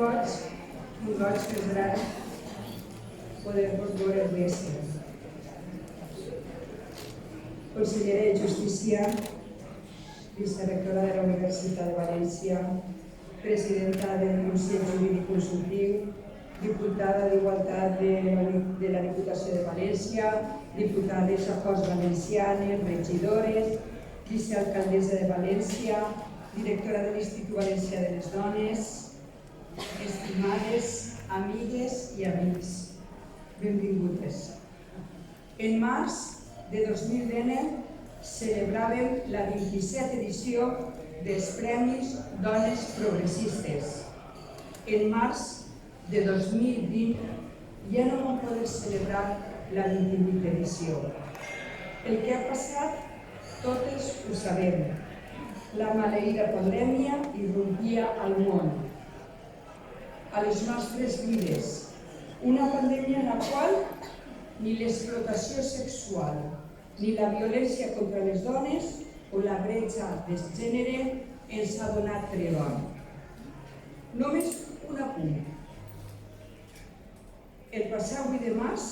un goig més gran poder-vos veure avui. Consellera de Justícia, vicerectora de la Universitat de València, presidenta del Consell Jurídic Consultiu, diputada d'Igualtat de la Diputació de València, diputades a Corts Valencianes, regidores, vicealcaldessa de València, directora de l'Institut Valencià de les Dones, estimades amigues i amics, benvingudes. En març de 2020 celebràvem la 27a edició dels Premis Dones Progressistes. En març de 2020 ja no vam poder celebrar la 28a edició. El que ha passat, totes ho sabem. La maleïda pandèmia irrompia al món, a les nostres vides. Una pandèmia en la qual ni l'explotació sexual, ni la violència contra les dones o la bretxa de gènere ens ha donat treva. Només un apunt. El passat 8 de març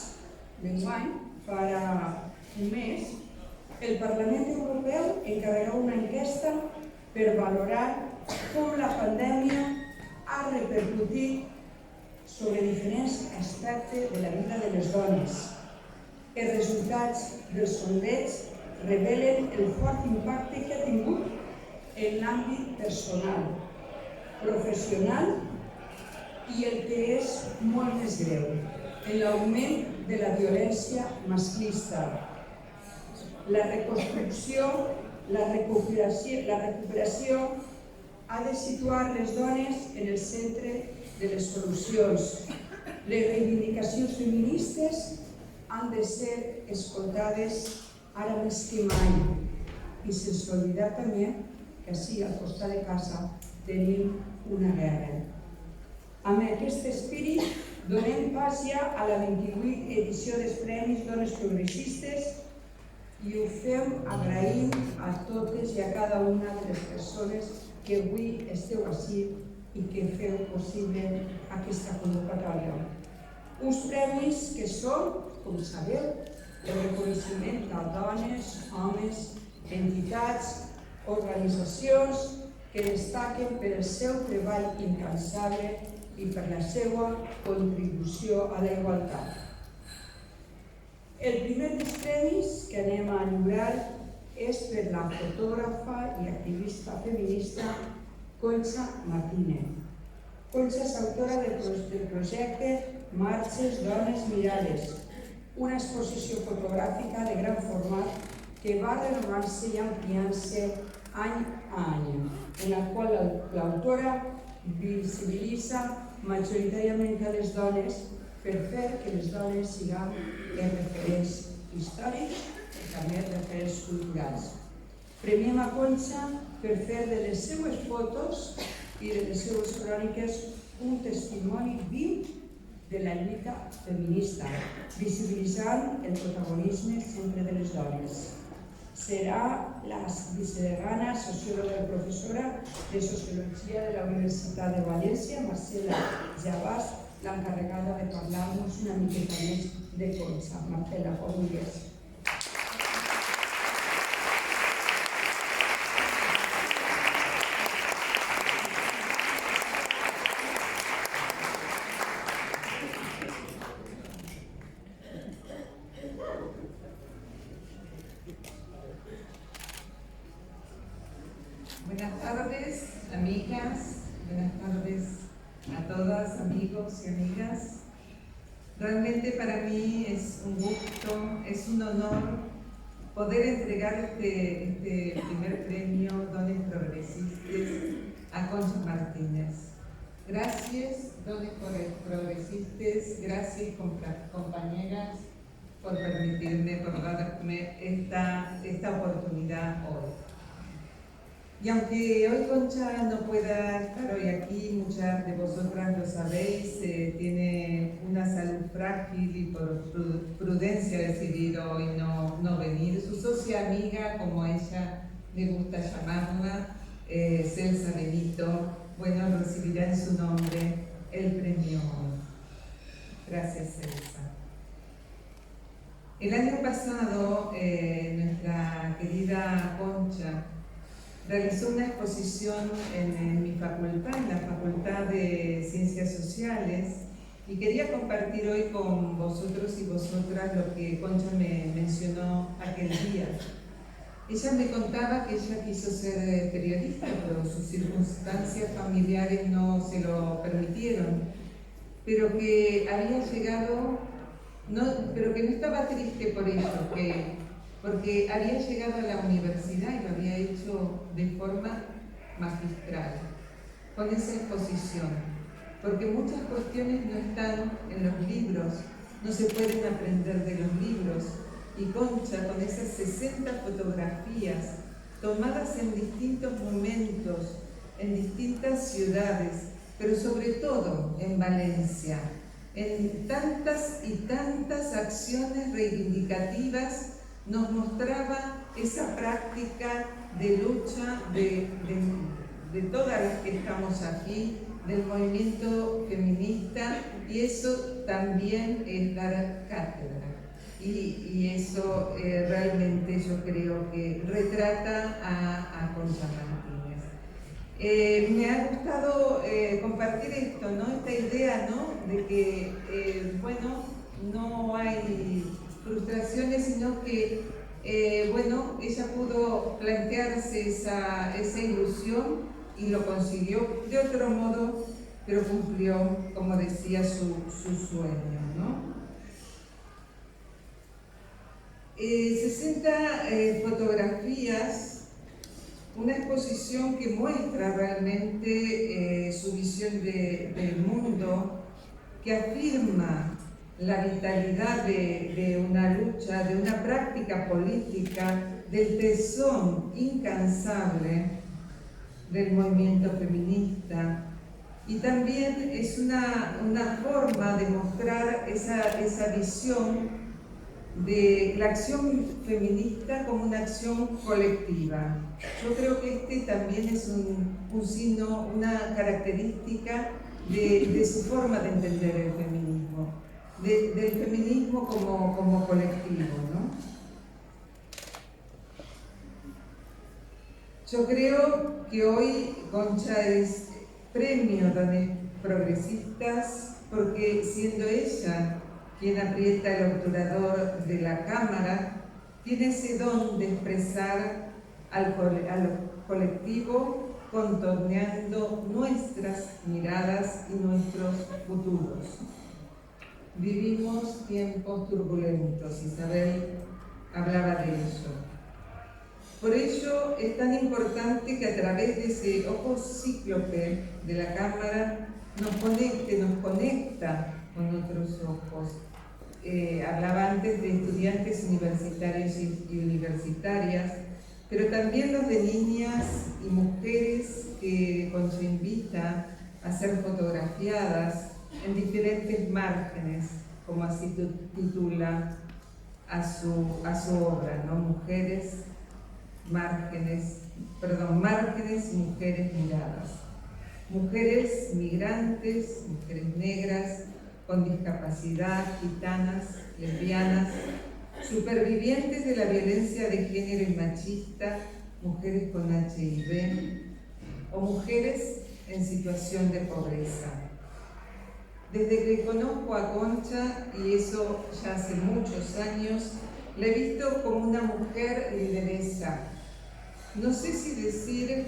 d'enguany, farà un mes, el Parlament Europeu encarregava una enquesta per valorar com la pandèmia ha repercutit sobre diferents aspectes de la vida de les dones. Els resultats dels sondeigs revelen el fort impacte que ha tingut en l'àmbit personal, professional i el que és molt més greu, en l'augment de la violència masclista. La reconstrucció, la recuperació ha de situar les dones en el centre de les solucions. Les reivindicacions feministes han de ser escoltades ara més que mai i sense oblidar també que així al costat de casa tenim una guerra. Amb aquest espírit donem pas ja a la 28a edició dels Premis Dones Progressistes i ho fem agraint a totes i a cada una de les persones que avui esteu ací i que feu possible aquesta convocatòria. Uns premis que són, com sabeu, el reconeixement de dones, homes, entitats, organitzacions que destaquen per el seu treball incansable i per la seva contribució a la igualtat. El primer dels premis que anem a lliurar és per la fotògrafa i activista feminista Concha Martínez. Concha és autora del projecte Marxes, Dones, Mirades, una exposició fotogràfica de gran format que va renovant-se i ampliant-se any a any, en la qual l'autora visibilitza majoritàriament a les dones per fer que les dones siguin els referents històrics i també referents culturals. Premiem a Concha per fer de les seues fotos i de les seues cròniques un testimoni viu de la lluita feminista, visibilitzant el protagonisme sempre de les dones. Serà la vicedegana, sociòloga i professora de Sociologia de la Universitat de València, Marcela Javàs, l'encarregada de parlar-nos una miqueta més de Concha. Marcela, com vulguis. Buenas tardes, amigas, buenas tardes a todas, amigos y amigas. Realmente para mí es un gusto, es un honor poder entregar este primer premio Dones Progressistes a Concha Martínez. Gracias, Dones Progressistes, gracias compañeras por permitirme, por darme esta oportunidad hoy. Y aunque hoy Concha no pueda estar hoy aquí, muchas de vosotras lo sabéis, tiene una salud frágil y por prudencia ha decidido hoy no venir. Su socia amiga, como ella le gusta llamarla, Celsa Benito, bueno, recibirá en su nombre el premio hoy. Gracias, Elsa. El año pasado, nuestra querida Concha realizó una exposición en mi facultad, en la Facultad de Ciencias Sociales, y quería compartir hoy con vosotros y vosotras lo que Concha me mencionó aquel día. Ella me contaba que ella quiso ser periodista, pero sus circunstancias familiares no se lo permitieron, pero que había llegado, pero que no estaba triste por ello, porque había llegado a la universidad y lo había hecho de forma magistral, con esa exposición. Porque muchas cuestiones no están en los libros, no se pueden aprender de los libros. Y Concha, con esas 60 fotografías tomadas en distintos momentos, en distintas ciudades, pero sobre todo en Valencia, en tantas y tantas acciones reivindicativas, nos mostraba esa práctica de lucha de todas las que estamos aquí, del movimiento feminista, y eso también es dar cátedra. Y eso realmente yo creo que retrata a Concha Martínez. Me ha gustado compartir esto, ¿no? Esta idea, ¿no? De que, bueno, no hay frustraciones, sino que, bueno, ella pudo plantearse esa ilusión y lo consiguió de otro modo, pero cumplió, como decía, su sueño, ¿no? 60 fotografías, una exposición que muestra realmente su visión del mundo, que afirma la vitalidad de una lucha, de una práctica política, del tesón incansable del movimiento feminista, y también es una forma de mostrar esa visión de la acción feminista como una acción colectiva. Yo creo que este también es un signo, una característica de su forma de entender el feminismo, del feminismo como colectivo, ¿no? Yo creo que hoy Concha es premio Dones Progresistas, porque siendo ella quien aprieta el obturador de la Cámara, tiene ese don de expresar al colectivo contorneando nuestras miradas y nuestros futuros. Vivimos tiempos turbulentos, Isabel hablaba de ello. Por ello es tan importante que a través de ese ojo cíclope de la Cámara nos conecta con otros ojos. Hablaba antes de estudiantes universitarios y universitarias, pero también los de niñas y mujeres que Concha invita a ser fotografiadas en diferentes márgenes, como así titula a su obra, ¿no? Márgenes y mujeres miradas. Mujeres migrantes, mujeres negras, con discapacidad, gitanas, lesbianas, supervivientes de la violencia de género y machista, mujeres con HIV o mujeres en situación de pobreza. Desde que conozco a Concha, y eso ya hace muchos años, la he visto como una mujer lideresa. No sé si decir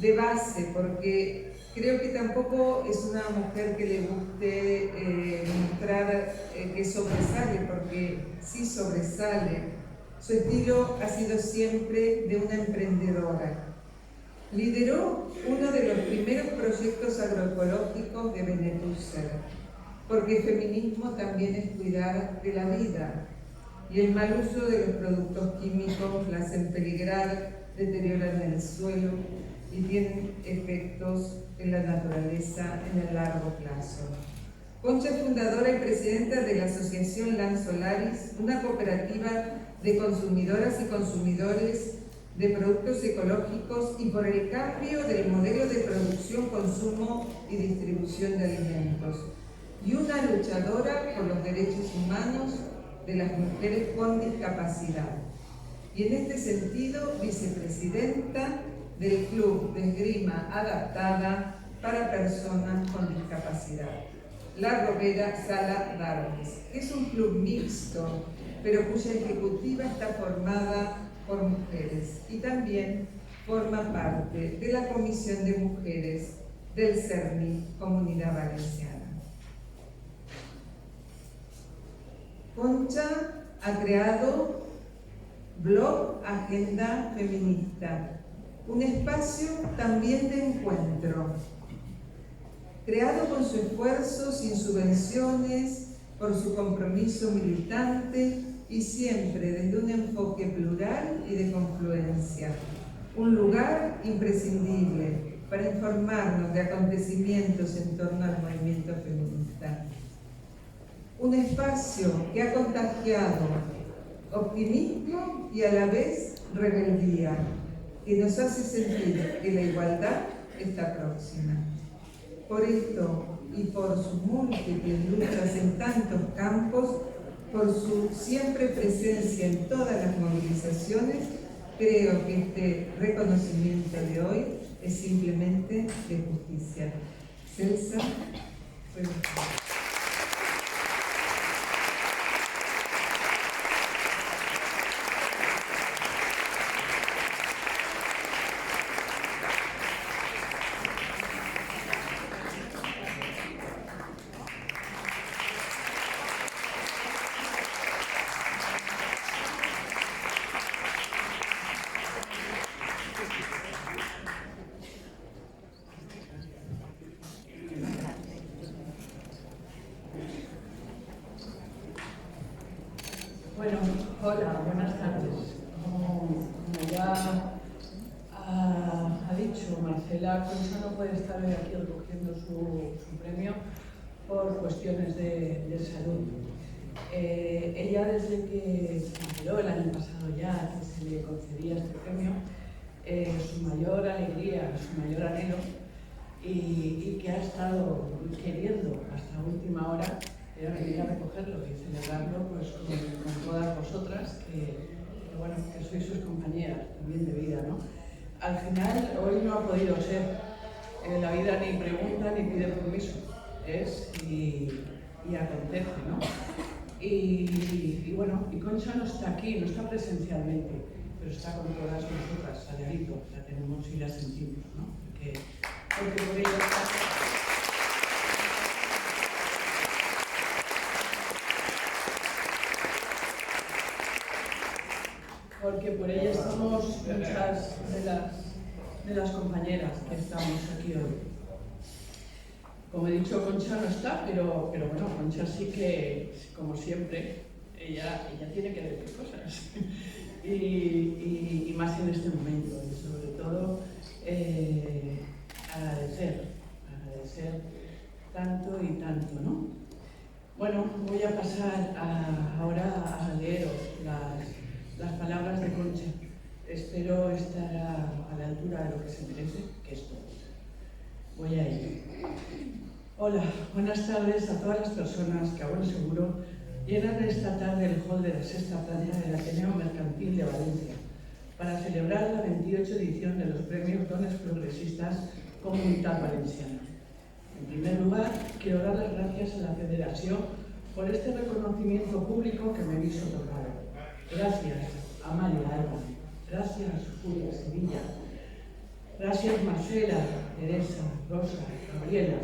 de base, porque creo que tampoco es una mujer que le guste mostrar que sobresale, porque sí sobresale. Su estilo ha sido siempre de una emprendedora. Lideró uno de los primeros proyectos agroecológicos de Benetúser, porque el feminismo también es cuidar de la vida, y el mal uso de los productos químicos la hacen peligrar, deterioran el suelo y tienen efectos en la naturaleza en el largo plazo. Concha es fundadora y presidenta de la Asociación Land Solaris, una cooperativa de consumidoras y consumidores de productos ecológicos y por el cambio del modelo de producción, consumo y distribución de alimentos, y una luchadora por los derechos humanos de las mujeres con discapacidad. Y en este sentido, vicepresidenta del Club de Esgrima Adaptada para Personas con Discapacidad, La Robera Sala d'Armes, que es un club mixto, pero cuya ejecutiva está formada por mujeres y también forma parte de la Comisión de Mujeres del CERMI Comunidad Valenciana. Concha ha creado Blog Agenda Feminista, un espacio también de encuentro, creado con su esfuerzo, sin subvenciones, por su compromiso militante y siempre desde un enfoque plural y de confluencia. Un lugar imprescindible para informarnos de acontecimientos en torno al movimiento feminista. Un espacio que ha contagiado optimismo y a la vez rebeldía, que nos hace sentir que la igualdad está próxima. Por esto y por sus múltiples luchas en tantos campos, por su siempre presencia en todas las movilizaciones, creo que este reconocimiento de hoy es simplemente de justicia. Celsa, buenas tardes. Bueno, hola, buenas tardes. Como ya ha dicho Marcela, Concha no puede estar hoy aquí recogiendo su premio por cuestiones de salud. Ella, desde que se enteró el año pasado ya que se le concedía este premio, su mayor alegría, su mayor anhelo, y que ha estado queriendo hasta última hora, era venir a recogerlo y celebrarlo pues, con todas vosotras, que sois sus compañeras también de vida, ¿no? Al final, hoy no ha podido ser. La vida ni pregunta ni pide permiso, es y acontece, ¿no? Y Concha no está aquí, no está presencialmente, pero está con todas nosotras, al ladito, la tenemos y la sentimos, ¿no? Porque por ello porque por ella estamos muchas de las compañeras que estamos aquí hoy. Como he dicho, Concha no está, pero bueno, Concha sí que, como siempre, ella tiene que decir cosas. y más en este momento, y sobre todo agradecer tanto y tanto, ¿no? Bueno, voy a pasar ahora a leeros las palabras de Concha. Espero estar a la altura de lo que se merece, que es todo. Voy a ir. Hola, buenas tardes a todas las personas que a buen seguro llenan esta tarde el hall de la sexta planta del Ateneo Mercantil de Valencia para celebrar la 28ª edición de los premios Dones Progresistas Comunitat Valenciana. En primer lugar, quiero dar las gracias a la Federación por este reconocimiento público que me hizo tocado. Gracias, Amalia Alba. Gracias, Julia Sevilla. Gracias, Marcela, Teresa, Rosa, Gabriela.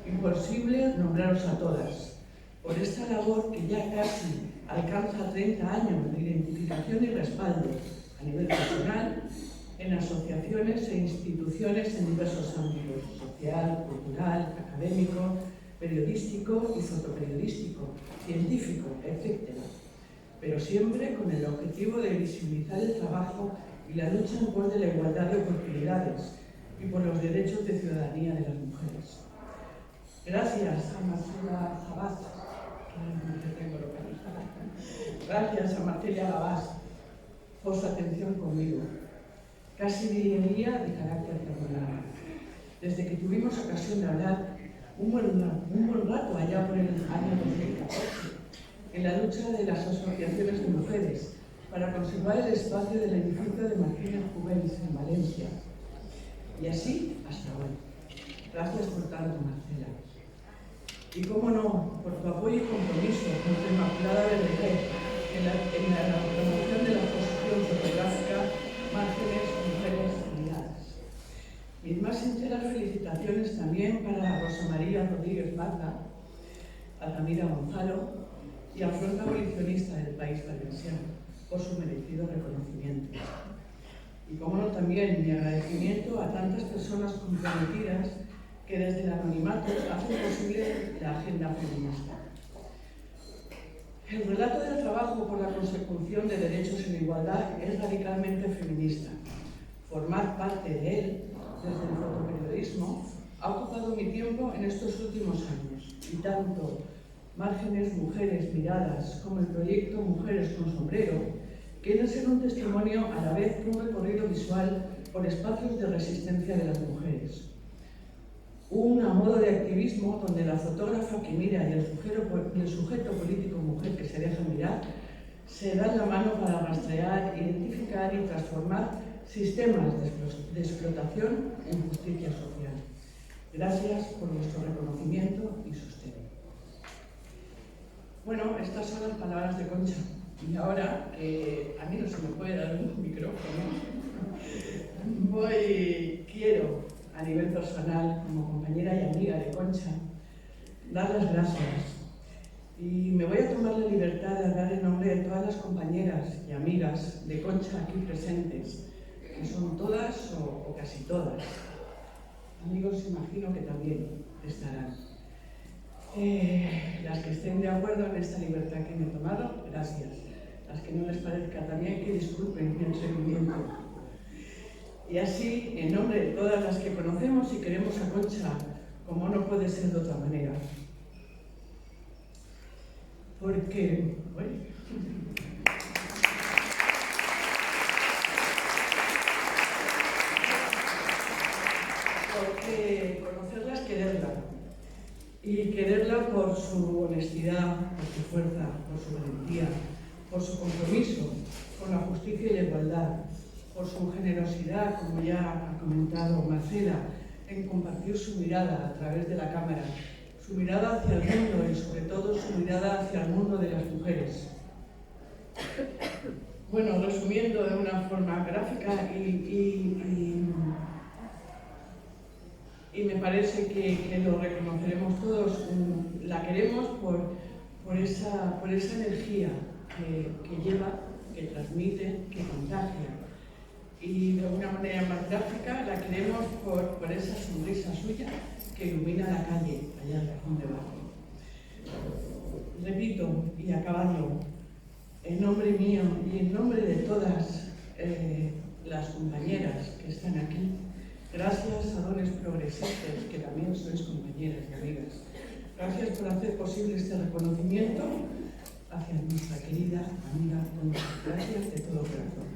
Imposible nombraros a todas por esta labor que ya casi alcanza 30 años de identificación y respaldo a nivel personal en asociaciones e instituciones en diversos ámbitos: social, cultural, académico, periodístico y fotoperiodístico, científico, etc. Pero siempre con el objetivo de visibilizar el trabajo y la lucha en pos de la igualdad de oportunidades y por los derechos de ciudadanía de las mujeres. Gracias a Marcela Gabás, gracias a Marcela Gabás por su atención conmigo, casi diría de carácter personal. Desde que tuvimos ocasión de hablar un buen rato allá por el año 2014, en la lucha de las asociaciones de mujeres para conservar el espacio del edificio de Martínez Jubens en Valencia. Y así hasta hoy. Gracias por tanto, Marcela. Y cómo no, por tu apoyo y compromiso con tu Inmaculada Verdejer en la promoción de la exposición fotográfica Márgenes, Mujeres Unidades. Mis más sinceras felicitaciones también para Rosa María Rodríguez Magda, Altamira Gonzalo y al Front Abolicionista del País Valenciano por su merecido reconocimiento. Y como no, también mi agradecimiento a tantas personas comprometidas que desde el anonimato hacen posible la agenda feminista. El relato del trabajo por la consecución de derechos en igualdad es radicalmente feminista. Formar parte de él, desde el fotoperiodismo, ha ocupado mi tiempo en estos últimos años, y tanto Márgenes, Mujeres, Miradas, como el proyecto Mujeres con Sombrero, quieren ser un testimonio a la vez que un recorrido visual por espacios de resistencia de las mujeres. Un modo de activismo donde la fotógrafa que mira y el sujeto político mujer que se deja mirar se dan la mano para rastrear, identificar y transformar sistemas de explotación en justicia social. Gracias por vuestro reconocimiento y sostén. Bueno, estas son las palabras de Concha. Y ahora, a mí no se me puede dar un micrófono, quiero, a nivel personal, como compañera y amiga de Concha, dar las gracias. Y me voy a tomar la libertad de hablar en nombre de todas las compañeras y amigas de Concha aquí presentes, que son todas o casi todas. Amigos, imagino que también estarán. Las que estén de acuerdo en esta libertad que me he tomado, gracias. Las que no les parezca también, que disculpen mi seguimiento. Y así, en nombre de todas las que conocemos y queremos a Concha, como no puede ser de otra manera. Porque conocerla es quererla. Y quererla por su honestidad, por su fuerza, por su valentía, por su compromiso con la justicia y la igualdad, por su generosidad, como ya ha comentado Marcela, en compartir su mirada a través de la cámara, su mirada hacia el mundo y sobre todo su mirada hacia el mundo de las mujeres. Bueno, resumiendo de una forma gráfica y me parece que lo reconoceremos todos, la queremos por esa energía que lleva, que transmite, que contagia. Y de una manera más gráfica la queremos por esa sonrisa suya que ilumina la calle allá debajo. Repito, y acabando, en nombre mío y en nombre de todas las compañeras que están aquí, gracias a dones progresistas, que también sois compañeras y amigas. Gracias por hacer posible este reconocimiento hacia nuestra querida amiga Concha. Gracias de todo corazón.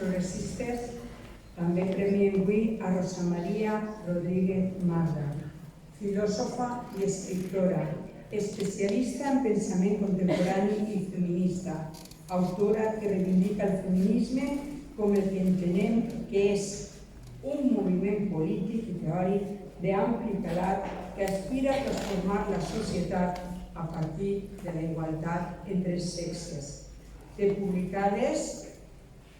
Progressistes també premiem avui a Rosa María Rodríguez Magda, filòsofa i escriptora, especialista en pensament contemporani i feminista, autora que reivindica el feminisme com el que entenem que és un moviment polític i teòric d'ampli calat que aspira a transformar la societat a partir de la igualtat entre els sexes. Té publicades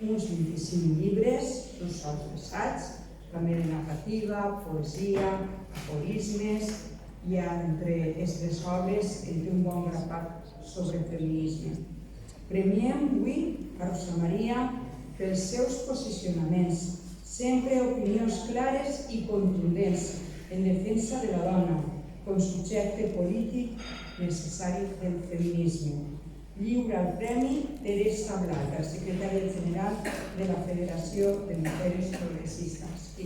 uns 25 llibres, dos sols assaigs, també de narrativa, poesia, aforismes i entre aquestes obres té un bon grapat sobre feminisme. Premiem avui a Rosa María pels seus posicionaments, sempre opinions clares i contundents en defensa de la dona com subjecte polític necessari del feminisme. lliura el Premi Teresa Blata, secretària general de la Federació de Mujeres Progresistas.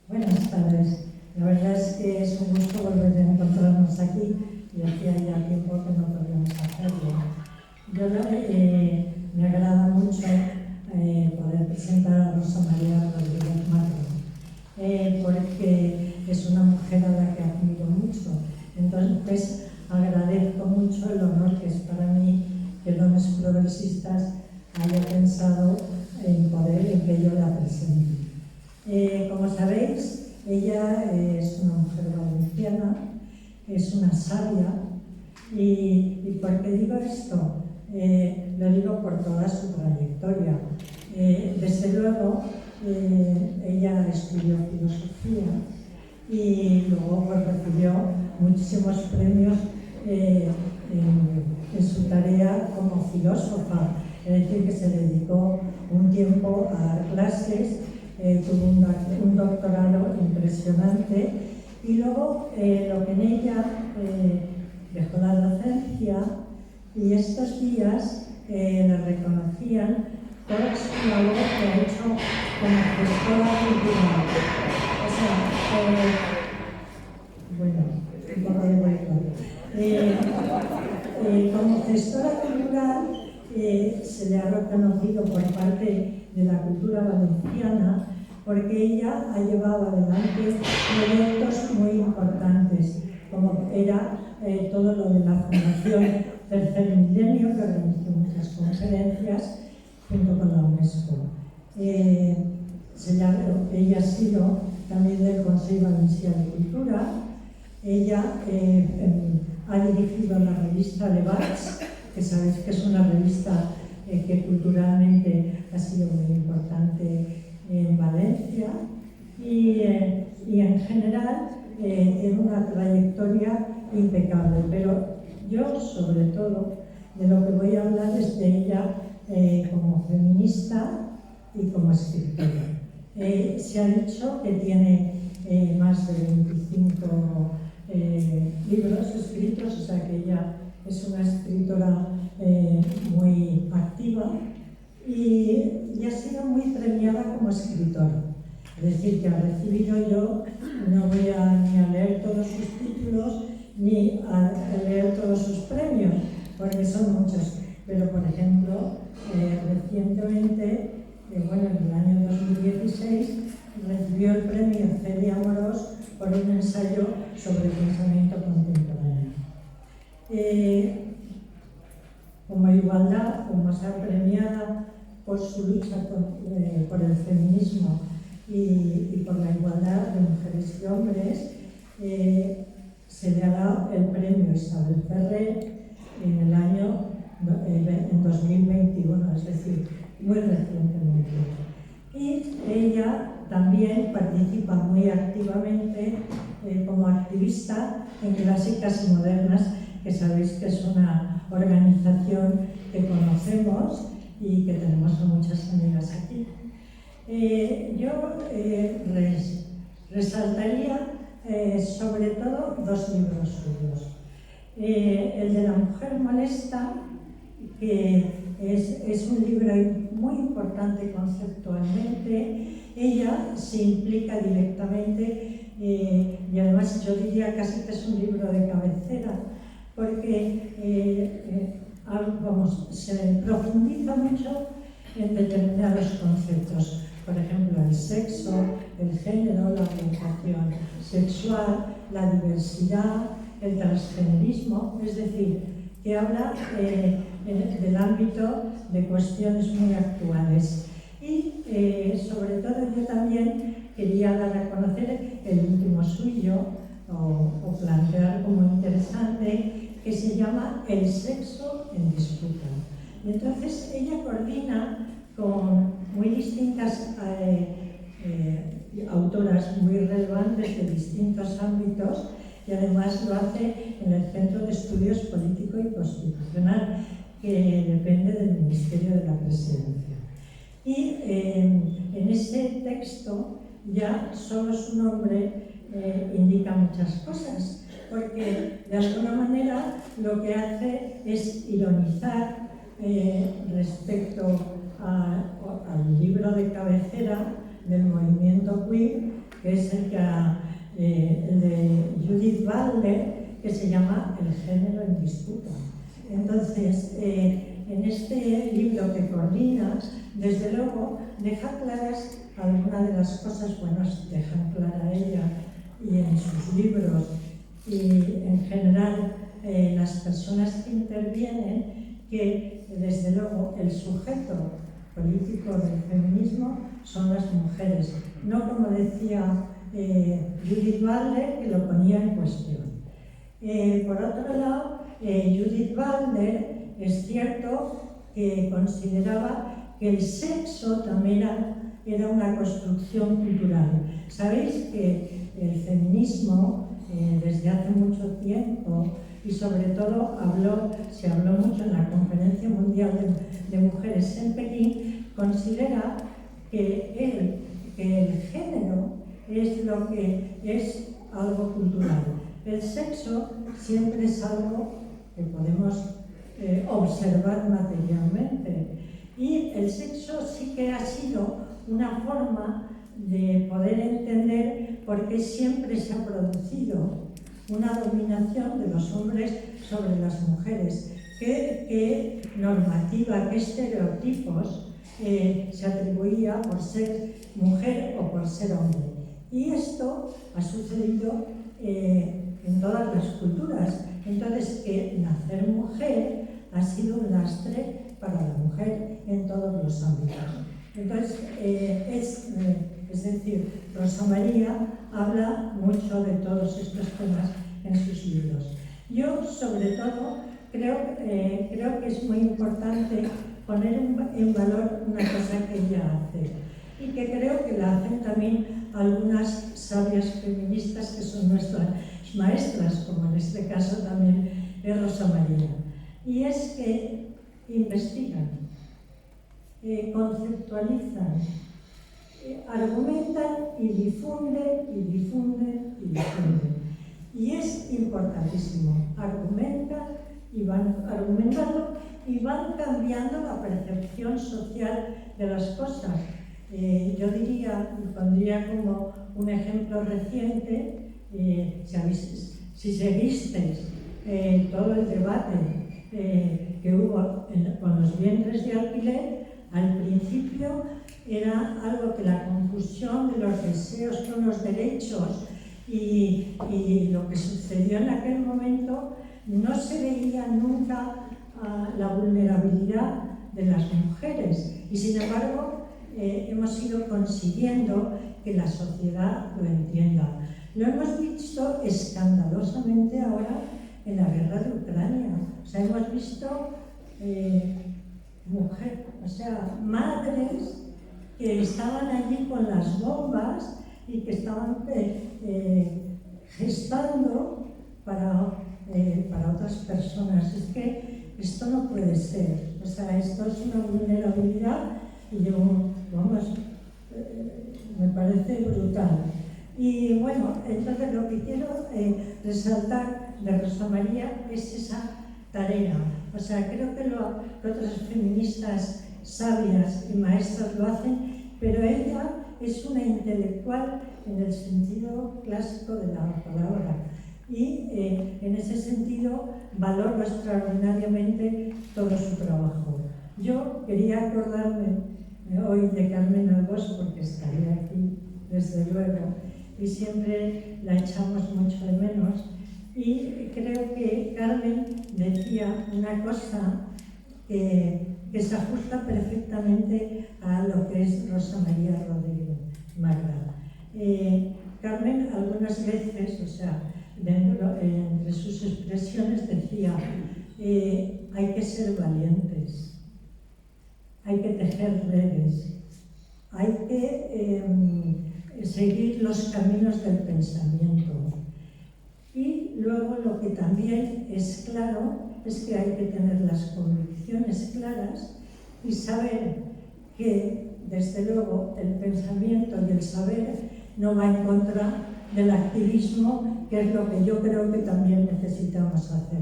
Buenas tardes. La verdad es que es un gusto volver a encontrarnos aquí y hacía ya tiempo que no podíamos hacerlo. Yo me agrada mucho poder presentar a Rosa María Rodríguez Macro, porque es una mujer a la que admiro mucho. Entonces agradezco mucho el honor que es para mí que Dones Progresistas haya pensado en que yo la presente. Como sabéis, ella es una mujer valenciana, es una sabia. ¿Y por qué digo esto? Lo digo por toda su trayectoria. Desde luego, ella estudió filosofía y luego pues, recibió muchísimos premios en su tarea como filósofa. Es decir, que se dedicó un tiempo a dar clases, tuvo un doctorado impresionante y luego lo que en ella dejó la docencia y estos días la reconocían toda su labor que ha hecho como gestora cultural. O sea, bueno, un poco de boicot. Como gestora cultural se le ha reconocido por parte de la cultura valenciana porque ella ha llevado adelante proyectos muy importantes, como era todo lo de la Fundación Tercer Milenio, que organizó muchas conferencias junto con la UNESCO. Ella ha sido también del Consejo Valencià de Cultura. Ella ha dirigido la revista Debats, que sabéis que es una revista que culturalmente ha sido muy importante en Valencia y en general tiene una trayectoria impecable, pero yo sobre todo de lo que voy a hablar es de ella como feminista y como escritora. Se ha dicho que tiene más de 25 libros escritos, o sea que ella es una escritora muy activa y ha sido muy premiada como escritora. Es decir, que ha recibido, yo no voy ni a leer todos sus títulos ni a leer todos sus premios, porque son muchos. Pero, por ejemplo, recientemente, bueno, en el año 2016, recibió el premio Celia Amorós por un ensayo sobre pensamiento contemporáneo. Como igualdad, como se ha premiada por su lucha por el feminismo y por la igualdad de mujeres y hombres, se le ha dado el premio Isabel Ferrer en 2021, es decir, muy recientemente. Y ella también participa muy activamente como activista en Clásicas y Modernas, que sabéis que es una organización que conocemos y que tenemos a muchas amigas aquí. Yo resaltaría sobre todo dos libros suyos. El de La mujer molesta, que es un libro muy importante conceptualmente. Ella se implica directamente y además yo diría casi que es un libro de cabecera, porque se profundiza mucho en determinados conceptos. Por ejemplo, el sexo, el género, la orientación sexual, la diversidad, el transgenerismo, es decir, que habla del ámbito de cuestiones muy actuales. Y sobre todo yo también quería dar a conocer el último suyo, o plantear como interesante, que se llama El sexo en disputa. Y entonces ella coordina con muy distintas autoras muy relevantes de distintos ámbitos y además lo hace en el Centro de Estudios Político y Constitucional, que depende del Ministerio de la Presidencia. Y en ese texto ya solo su nombre indica muchas cosas, porque de alguna manera lo que hace es ironizar respecto al libro de cabecera del movimiento queer, que es el de Judith Butler, que se llama El género en disputa. Entonces, en este libro que coordina, desde luego, deja claras algunas de las cosas buenas, dejan clara ella y en sus libros, y en general las personas que intervienen, que desde luego el sujeto político del feminismo son las mujeres, no como decía Judith Butler, que lo ponía en cuestión. Por otro lado, Judith Butler es cierto que consideraba que el sexo también era una construcción cultural. Sabéis que el feminismo desde hace mucho tiempo, y sobre todo se habló mucho en la Conferencia Mundial de Mujeres en Pekín, considera que el género es lo que es algo cultural. El sexo siempre es algo que podemos observar materialmente, y el sexo sí que ha sido una forma de poder entender por qué siempre se ha producido una dominación de los hombres sobre las mujeres, qué normativa, qué estereotipos se atribuía por ser mujer o por ser hombre. Y esto ha sucedido en todas las culturas. Entonces, que nacer mujer ha sido un lastre para la mujer en todos los ámbitos. Entonces, es decir, Rosa María habla mucho de todos estos temas en sus libros. Yo, sobre todo, creo que es muy importante poner en valor una cosa que ella hace, y que creo que la hacen también algunas sabias feministas que son nuestras maestras, como en este caso también es Rosa María, y es que investigan, conceptualizan, argumentan y difunden, y difunden, y difunden. Y es importantísimo, van argumentando y van cambiando la percepción social de las cosas. Yo pondría como un ejemplo reciente, si seguisteis todo el debate que hubo con los vientres de alquiler, al principio era algo que la confusión de los deseos con los derechos y lo que sucedió en aquel momento, no se veía nunca la vulnerabilidad de las mujeres, y sin embargo hemos ido consiguiendo que la sociedad lo entienda. Lo hemos visto escandalosamente ahora en la guerra de Ucrania. O sea, hemos visto madres que estaban allí con las bombas y que estaban gestando para otras personas. Es que esto no puede ser. O sea, esto es una vulnerabilidad y me parece brutal. Y bueno, entonces lo que quiero resaltar de Rosa María es esa tarea. O sea, creo que otras feministas sabias y maestras lo hacen, pero ella es una intelectual en el sentido clásico de la palabra. Y en ese sentido valoro extraordinariamente todo su trabajo. Yo quería acordarme hoy de Carmen Albós, porque estaría aquí, desde luego, y siempre la echamos mucho de menos. Y creo que Carmen decía una cosa que se ajusta perfectamente a lo que es Rosa María Rodríguez Magda. Carmen algunas veces, o sea, entre sus expresiones decía, hay que ser valientes, hay que tejer redes, hay que seguir los caminos del pensamiento. Y luego lo que también es claro es que hay que tener las convicciones claras y saber que desde luego, el pensamiento y el saber no va en contra del activismo, que es lo que yo creo que también necesitamos hacer.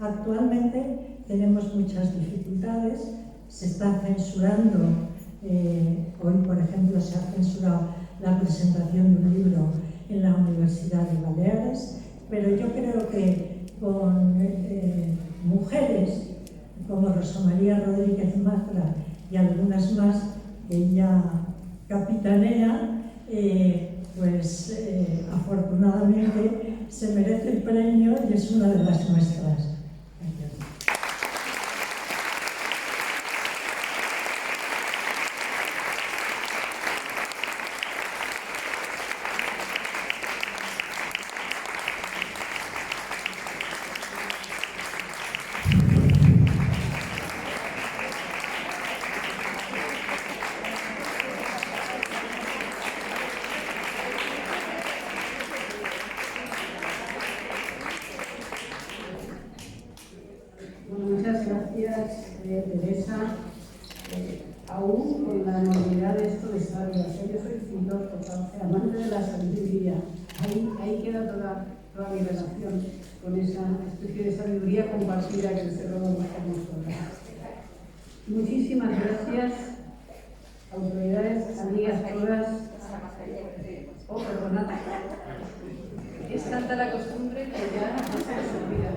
Actualmente tenemos muchas dificultades, se está censurando, hoy por ejemplo se ha censurado la presentación de un libro en la Universidad de Baleares, pero yo creo que con mujeres como Rosa María Rodríguez Matra y algunas más que ella capitanea, afortunadamente se merece el premio y es una de las nuestras. Gracias. Muchas gracias, Teresa. Aún con la novedad de esto de sabia, yo soy escritor, amante de la sabiduría. Ahí queda toda mi relación con esa especie de sabiduría compartida que desde luego buscamos todas. Muchísimas gracias, autoridades, amigas todas. Oh, perdonad. Es tanta la costumbre que ya no se les olvida.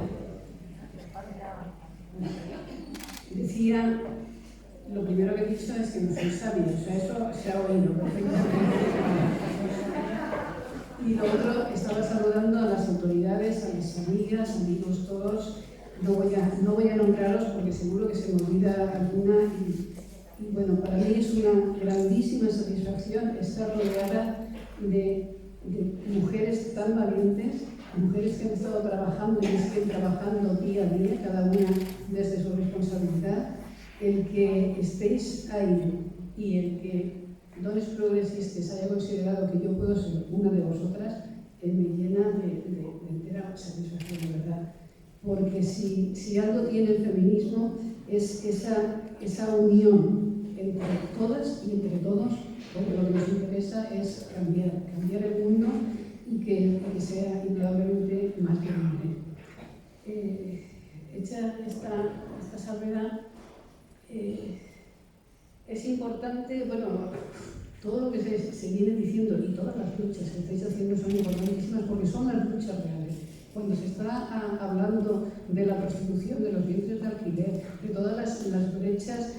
Decía, lo primero que he dicho es que no soy sabio, o sea, eso se ha oído perfectamente. Y lo otro, estaba saludando a las autoridades, a mis amigas, amigos todos. No voy a nombraros porque seguro que se me olvida alguna. Y bueno, para mí es una grandísima satisfacción estar rodeada de mujeres tan valientes, mujeres que han estado trabajando y siguen trabajando día a día, cada una desde su responsabilidad. El que estéis ahí y el que Dones Progresistes haya considerado que yo puedo ser una de vosotras, me llena de entera satisfacción, de verdad. Porque si algo tiene el feminismo es esa unión entre todas y entre todos, porque lo que nos interesa es cambiar el mundo y que sea indudablemente más grande. Hecha esta salvedad, es importante, bueno, todo lo que se viene diciendo y todas las luchas que estáis haciendo son importantísimas porque son las luchas reales. Cuando se está hablando de la prostitución, de los vientres de alquiler, de todas las brechas,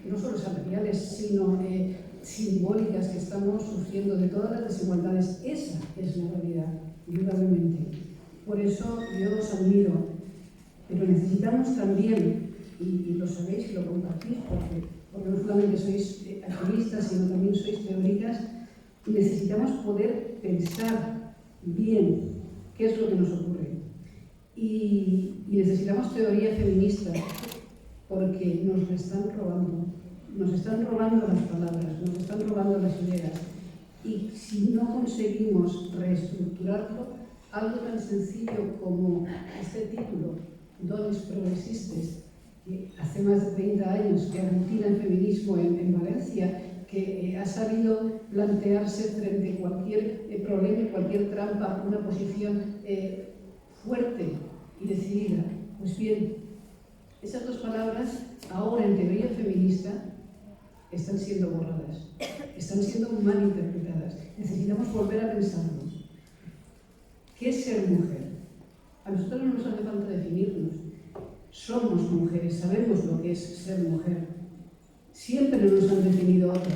no solo salariales, sino simbólicas que estamos sufriendo, de todas las desigualdades, esa es la realidad, indudablemente. Por eso yo os admiro, pero necesitamos también, y lo sabéis y lo compartís, porque no solamente sois activistas, sino también sois teóricas, necesitamos poder pensar bien qué es lo que nos ocurre. Y necesitamos teoría feminista, porque nos la están robando. Nos están robando las palabras, nos están robando las ideas. Y si no conseguimos reestructurarlo, algo tan sencillo como este título, Dones Progresistes, que hace más de 30 años que aglutina el feminismo en Valencia, que ha sabido plantearse frente a cualquier problema, cualquier trampa, una posición fuerte y decidida. Pues bien, esas dos palabras, ahora en teoría feminista, están siendo borradas, están siendo mal interpretadas. Necesitamos volver a pensarlo. ¿Qué es ser mujer? A nosotros no nos hace falta definirnos. Somos mujeres, sabemos lo que es ser mujer. Siempre nos han definido otros.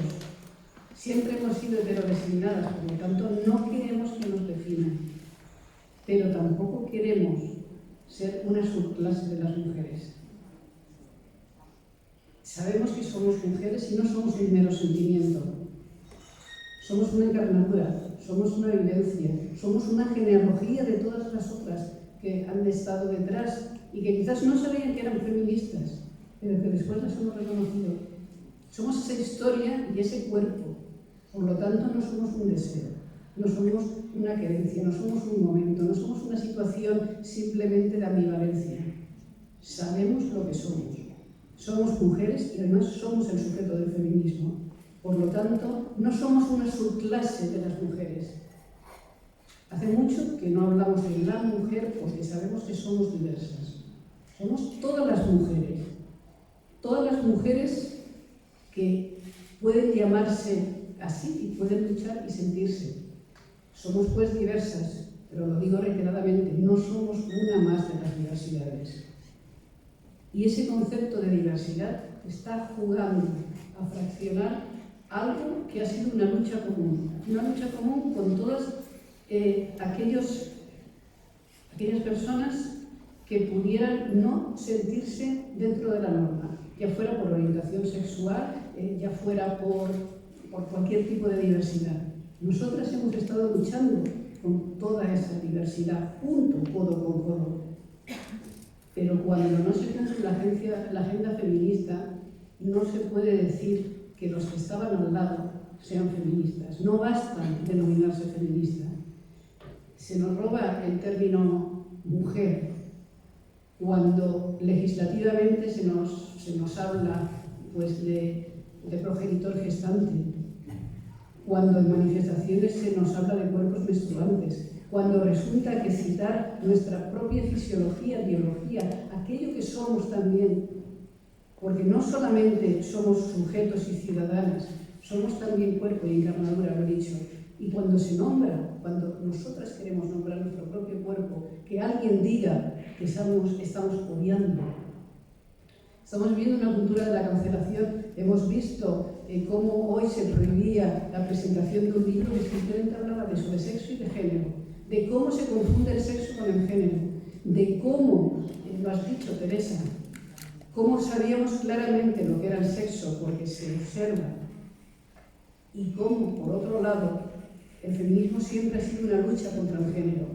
Siempre hemos sido heterodesignadas, por lo tanto no queremos que nos definan. Pero tampoco queremos ser una subclase de las mujeres. Sabemos que somos mujeres y no somos un mero sentimiento. Somos una encarnadura, somos una vivencia, somos una genealogía de todas las otras que han estado detrás y que quizás no sabían que eran feministas, pero que después las hemos reconocido. Somos esa historia y ese cuerpo. Por lo tanto, no somos un deseo, no somos una querencia, no somos un momento, no somos una situación simplemente de ambivalencia. Sabemos lo que somos. Somos mujeres y además somos el sujeto del feminismo. Por lo tanto, no somos una subclase de las mujeres. Hace mucho que no hablamos de la mujer porque sabemos que somos diversas. Somos todas las mujeres que pueden llamarse así y pueden luchar y sentirse. Somos pues diversas, pero lo digo reiteradamente, no somos una más de las diversidades. Y ese concepto de diversidad está jugando a fraccionar algo que ha sido una lucha común con todas aquellas personas que pudieran no sentirse dentro de la norma, ya fuera por orientación sexual, ya fuera por cualquier tipo de diversidad. Nosotras hemos estado luchando con toda esa diversidad, junto, codo con codo. Pero cuando no se cumple la agenda feminista, no se puede decir que los que estaban al lado sean feministas. No bastan denominarse feministas. Se nos roba el término mujer cuando legislativamente se nos habla pues, de progenitor gestante, cuando en manifestaciones se nos habla de cuerpos menstruantes, cuando resulta que citar nuestra propia fisiología, biología, aquello que somos también, porque no solamente somos sujetos y ciudadanos, somos también cuerpo y encarnadura, lo he dicho. Y cuando se nombra, cuando nosotras queremos nombrar nuestro propio cuerpo, que alguien diga que estamos odiando. Estamos viviendo una cultura de la cancelación. Hemos visto cómo hoy se prohibía la presentación de un libro que simplemente hablaba de eso, de sexo y de género, de cómo se confunde el sexo con el género, de cómo, lo has dicho, Teresa, cómo sabíamos claramente lo que era el sexo porque se observa, y cómo, por otro lado, el feminismo siempre ha sido una lucha contra el género.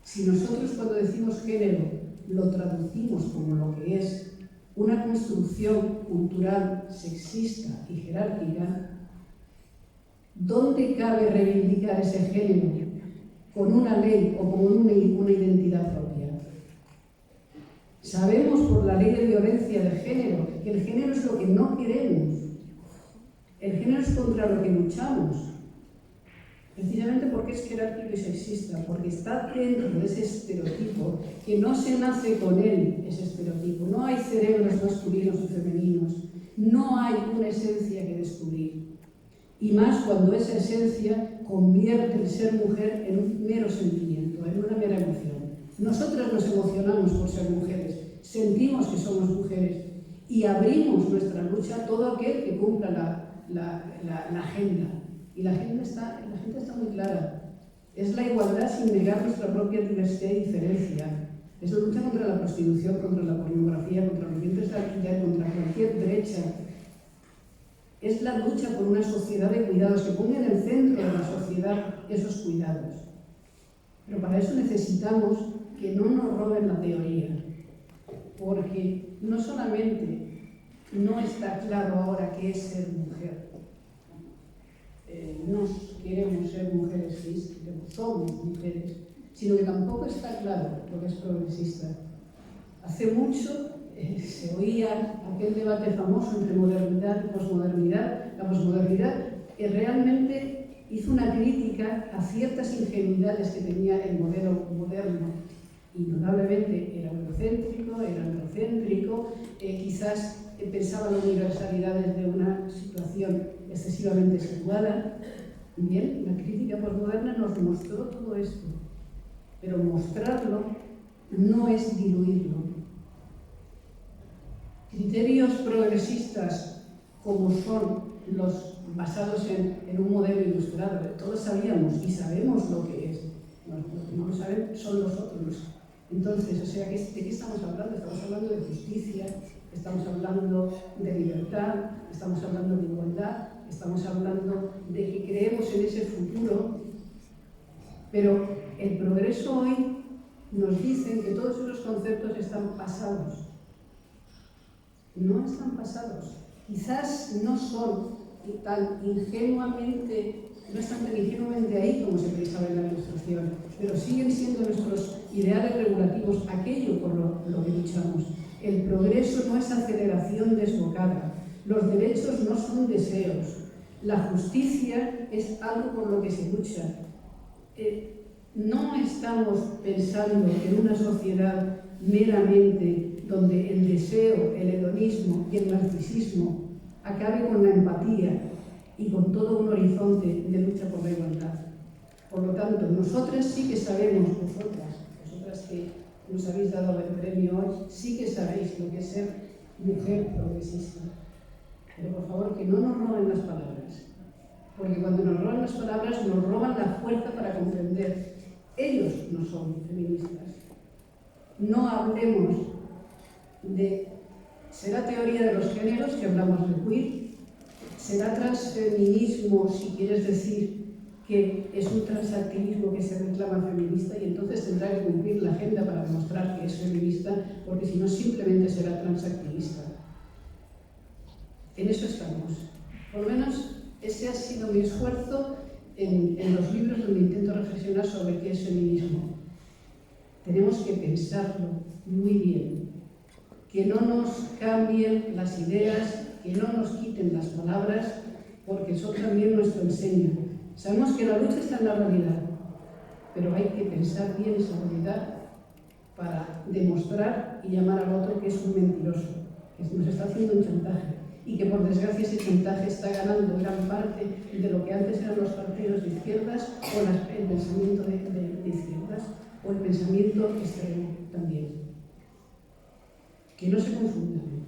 Si nosotros cuando decimos género lo traducimos como lo que es una construcción cultural sexista y jerárquica, ¿dónde cabe reivindicar ese género con una ley o con una identidad propia? Sabemos por la ley de violencia de género que el género es lo que no queremos. El género es contra lo que luchamos. Precisamente porque es jerárquico y sexista, porque está dentro de ese estereotipo, que no se nace con él, ese estereotipo. No hay cerebros masculinos y femeninos, no hay una esencia que descubrir. Y más cuando esa esencia convierte el ser mujer en un mero sentimiento, en una mera emoción. Nosotras nos emocionamos por ser mujeres, sentimos que somos mujeres y abrimos nuestra lucha a todo aquel que cumpla la agenda. Y la agenda está muy clara. Es la igualdad sin negar nuestra propia diversidad y diferencia. Es la lucha contra la prostitución, contra la pornografía, contra los vientres de alquiler, contra cualquier brecha. Es la lucha por una sociedad de cuidados, que ponga en el centro de la sociedad esos cuidados. Pero para eso necesitamos que no nos roben la teoría, porque no solamente no está claro ahora qué es ser mujer, no queremos ser mujeres cis, somos mujeres, sino que tampoco está claro lo que es progresista. Hace mucho se oía aquel debate famoso entre modernidad y posmodernidad. La posmodernidad realmente hizo una crítica a ciertas ingenuidades que tenía el modelo moderno. Indudablemente era eurocéntrico, era androcéntrico, quizás pensaba en la universalidad de una situación excesivamente situada. Bien, la crítica posmoderna nos mostró todo esto, pero mostrarlo no es diluirlo. Criterios progresistas como son los basados en un modelo ilustrado, todos sabíamos y sabemos lo que es. Los que no lo saben son los otros. Entonces, o sea, ¿de qué estamos hablando? Estamos hablando de justicia, estamos hablando de libertad, estamos hablando de igualdad, estamos hablando de que creemos en ese futuro, pero el progreso hoy nos dice que todos esos conceptos están pasados. No están pasados. Quizás no son tan ingenuamente, no están tan ingenuamente ahí como se pensaba en la Ilustración, pero siguen siendo nuestros ideales regulativos, aquello por lo que luchamos. El progreso no es aceleración desbocada, los derechos no son deseos, La justicia es algo por lo que se lucha. No estamos pensando en una sociedad meramente donde el deseo, el hedonismo y el narcisismo acabe con la empatía y con todo un horizonte de lucha por la igualdad. Por lo tanto, nosotras sí que sabemos, vosotras que nos habéis dado el premio hoy, sí que sabéis lo que es ser mujer progresista. Pero por favor, que no nos roben las palabras, porque cuando nos roban las palabras nos roban la fuerza para comprender. Ellos no son feministas. No hablemos de... Será teoría de los géneros, que hablamos de queer, será transfeminismo, si quieres decir que es un transactivismo que se reclama feminista, y entonces tendrá que cumplir la agenda para demostrar que es feminista, porque si no simplemente será transactivista. En eso estamos. Por lo menos ese ha sido mi esfuerzo en los libros donde intento reflexionar sobre qué es feminismo. Tenemos que pensarlo muy bien, que no nos cambien las ideas, que no nos quiten las palabras, porque son también nuestro enseño. Sabemos que la lucha está en la realidad, pero hay que pensar bien esa realidad para demostrar y llamar al otro que es un mentiroso, que nos está haciendo un chantaje, y que por desgracia ese chantaje está ganando gran parte de lo que antes eran los partidos de izquierdas o el pensamiento de izquierdas o el pensamiento extremo también. Que no se confundan,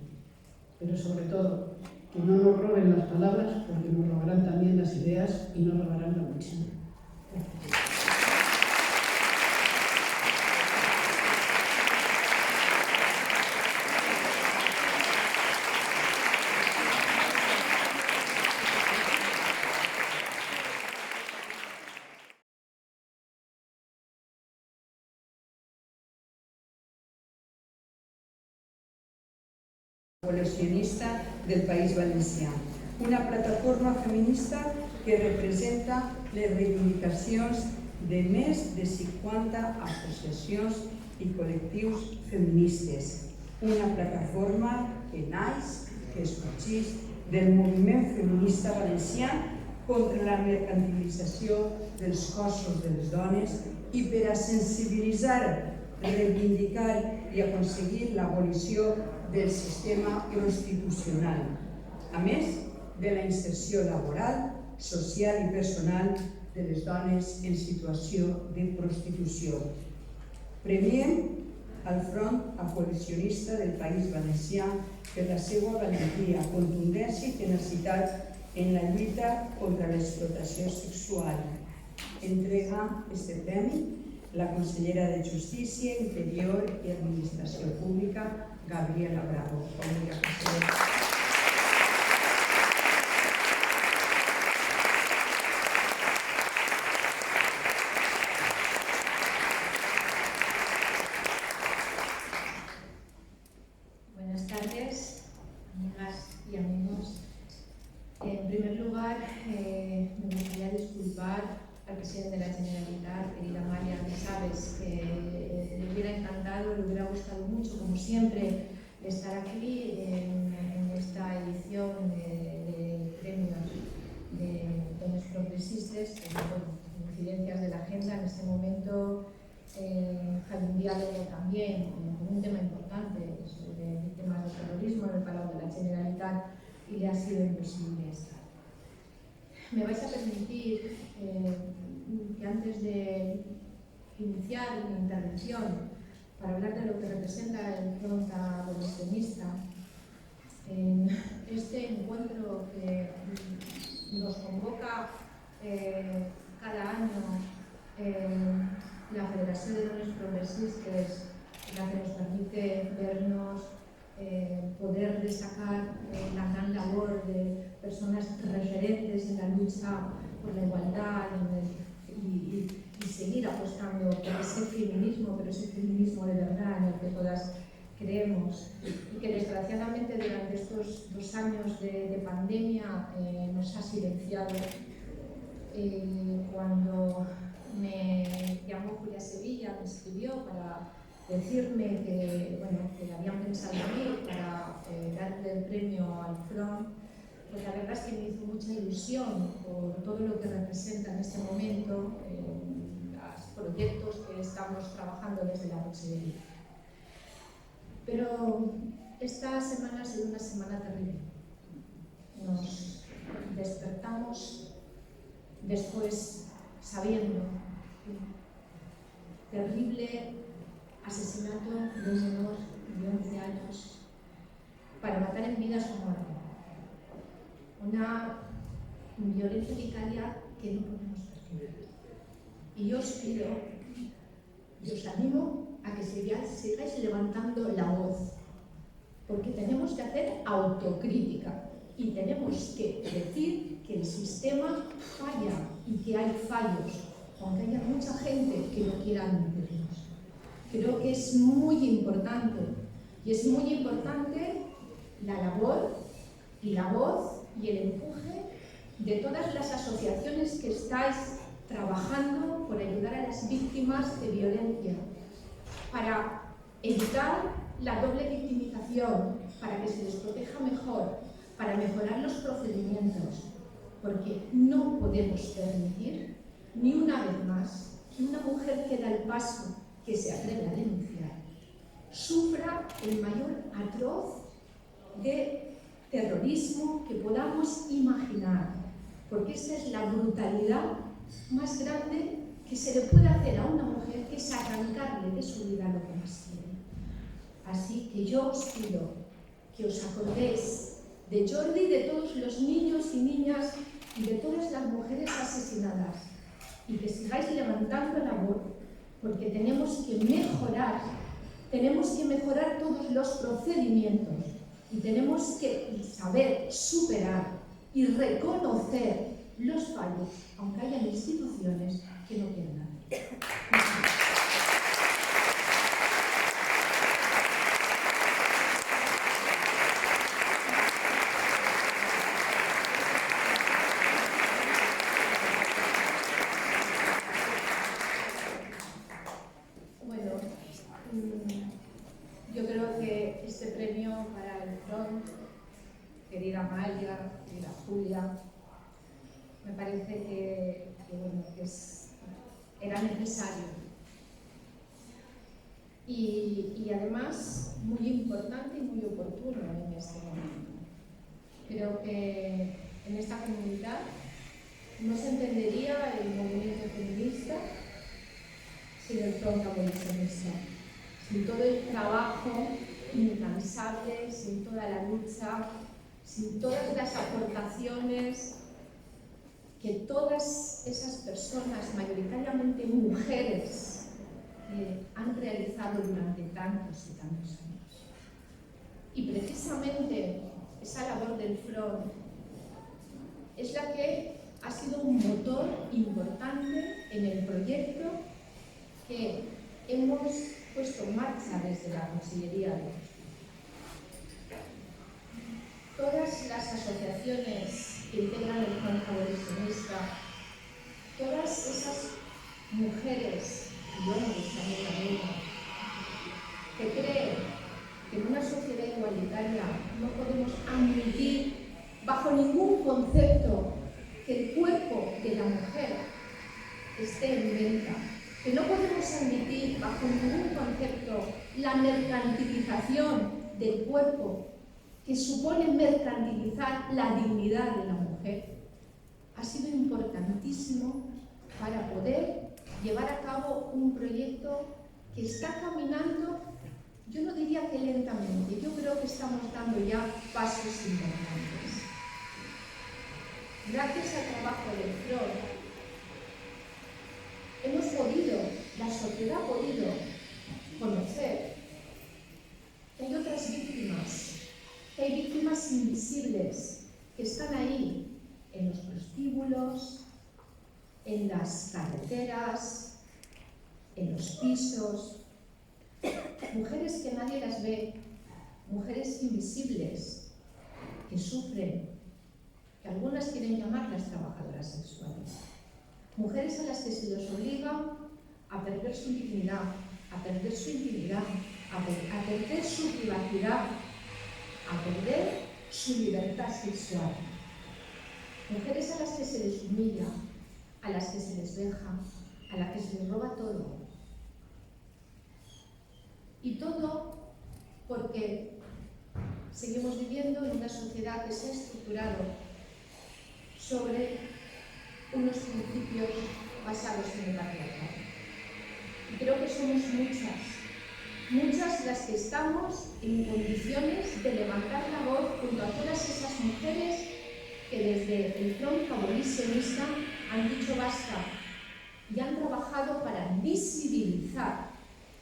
pero sobre todo que no nos roben las palabras, porque nos robarán también las ideas y nos robarán la lucha. Gracias. Coalicionista del País Valencià, una plataforma feminista que representa les reivindicacions de més de 50 associacions i col·lectius feministes. Una plataforma que naix, que sorgeix del moviment feminista valencià contra la mercantilització dels cossos de les dones i per a sensibilitzar, reivindicar i aconseguir l'abolició del sistema prostitucional, a més de la inserció laboral, social i personal de les dones en situació de prostitució. Premiem al Front Abolicionista del País Valencià per la seva valentia, contundència i tenacitat en la lluita contra l'explotació sexual. Entrega este premi la consellera de Justícia, Interior i Administració Pública, Gabriela Bravo. Buenas tardes, amigas y amigos. En primer lugar, me gustaría disculpar al presidente de la Generalitat, querida María, que sabes que le hubiera encantado, le hubiera gustado mucho, como siempre, estar aquí en esta edición de premios de dones progresistas, con incidencias de la agenda. En este momento hay un diálogo también con un tema importante sobre víctimas del terrorismo en el Palau de la Generalitat y le ha sido imposible estar. Me vais a permitir que antes de iniciar mi intervención para hablar de lo que representa el Front Abolicionista, en este encuentro que nos convoca cada año la Federación de Dones Progresistas, la que nos permite vernos, poder destacar la gran labor de personas referentes en la lucha por la igualdad y seguir apostando por ese feminismo, pero ese feminismo de verdad en el que todas creemos, y que desgraciadamente durante estos 2 años de pandemia nos ha silenciado. Cuando me llamó Julia Sevilla, me escribió para decirme que, bueno, que habían pensado en mí para darle el premio al Front, pues la verdad es que me hizo mucha ilusión por todo lo que representa en este momento los proyectos que estamos trabajando desde la consellería. Pero esta semana ha sido una semana terrible. Nos despertamos después sabiendo terrible asesinato de un menor de 11 años para matar en vida a su madre. Una violencia vicaria que no podemos permitir. Y yo os pido, y os animo a que sigáis levantando la voz, porque tenemos que hacer autocrítica y tenemos que decir que el sistema falla y que hay fallos, aunque haya mucha gente que no quiera admitirlos. Creo que es muy importante, y es muy importante la labor y la voz y el empuje de todas las asociaciones que estáis trabajando por ayudar a las víctimas de violencia, para evitar la doble victimización, para que se les proteja mejor, para mejorar los procedimientos, porque no podemos permitir ni una vez más que una mujer que da el paso, que se atreve a denunciar, sufra el mayor atroz de terrorismo que podamos imaginar, porque esta es la brutalidad más grande que se le puede hacer a una mujer, que es arrancarle de su vida lo que más quiere. Así que yo os pido que os acordéis de Jordi y de todos los niños y niñas y de todas las mujeres asesinadas, y que sigáis levantando la voz, porque tenemos que mejorar todos los procedimientos y tenemos que saber superar y reconocer los fallos, aunque haya instituciones que no quieran hacerlo. Yo creo que este premio para el Front, querida Amalia, querida Julia, me parece que era necesario. Y además muy importante y muy oportuno en este momento. Creo que en esta comunidad no se entendería el movimiento feminista sin el Front abolicionista, sin todo el trabajo incansable, sin toda la lucha, sin todas las aportaciones que todas esas personas, mayoritariamente mujeres, han realizado durante tantos y tantos años. Y precisamente esa labor del Front es la que ha sido un motor importante en el proyecto que hemos puesto en marcha desde la Consellería de Justicia. Todas las asociaciones que integran el Front abolicionista, todas esas mujeres y hombres también, que creen que en una sociedad igualitaria no podemos admitir bajo ningún concepto que el cuerpo de la mujer esté en venta, que no podemos admitir bajo ningún concepto la mercantilización del cuerpo, que supone mercantilizar la dignidad de la mujer, ha sido importantísimo para poder llevar a cabo un proyecto que está caminando, yo no diría que lentamente, yo creo que estamos dando ya pasos importantes. Gracias al trabajo del Front, hemos podido, la sociedad ha podido conocer que hay otras víctimas, que hay víctimas invisibles que están ahí, en los prostíbulos, en las carreteras, en los pisos, mujeres que nadie las ve, mujeres invisibles que sufren, que algunas quieren llamarlas trabajadoras sexuales, mujeres a las que se les obliga a perder su dignidad, a perder su intimidad, a perder su privacidad, a perder su libertad sexual. mujeres a las que se les humilla, a las que se les deja, a las que se les roba todo. Y todo porque seguimos viviendo en una sociedad que se ha estructurado sobre unos principios basados en el patriarcado. Y creo que somos muchas las que estamos en condiciones de levantar la voz junto a todas esas mujeres que desde el front abolicionista han dicho basta y han trabajado para visibilizar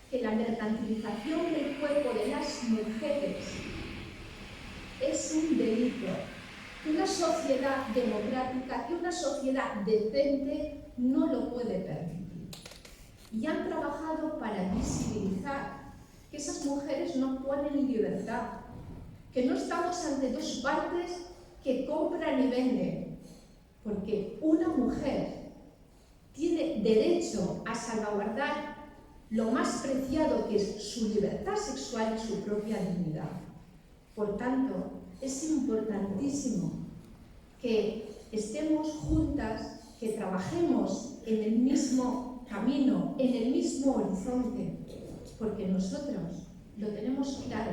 que la mercantilización del cuerpo de las mujeres es un delito, que una sociedad democrática, que una sociedad decente no lo puede permitir. Y han trabajado para visibilizar que esas mujeres no ponen en libertad, que no estamos ante dos partes que compran y venden, porque una mujer tiene derecho a salvaguardar lo más preciado, que es su libertad sexual y su propia dignidad. Por tanto, es importantísimo que estemos juntas, que trabajemos en el mismo camino, en el mismo horizonte, porque nosotros lo tenemos claro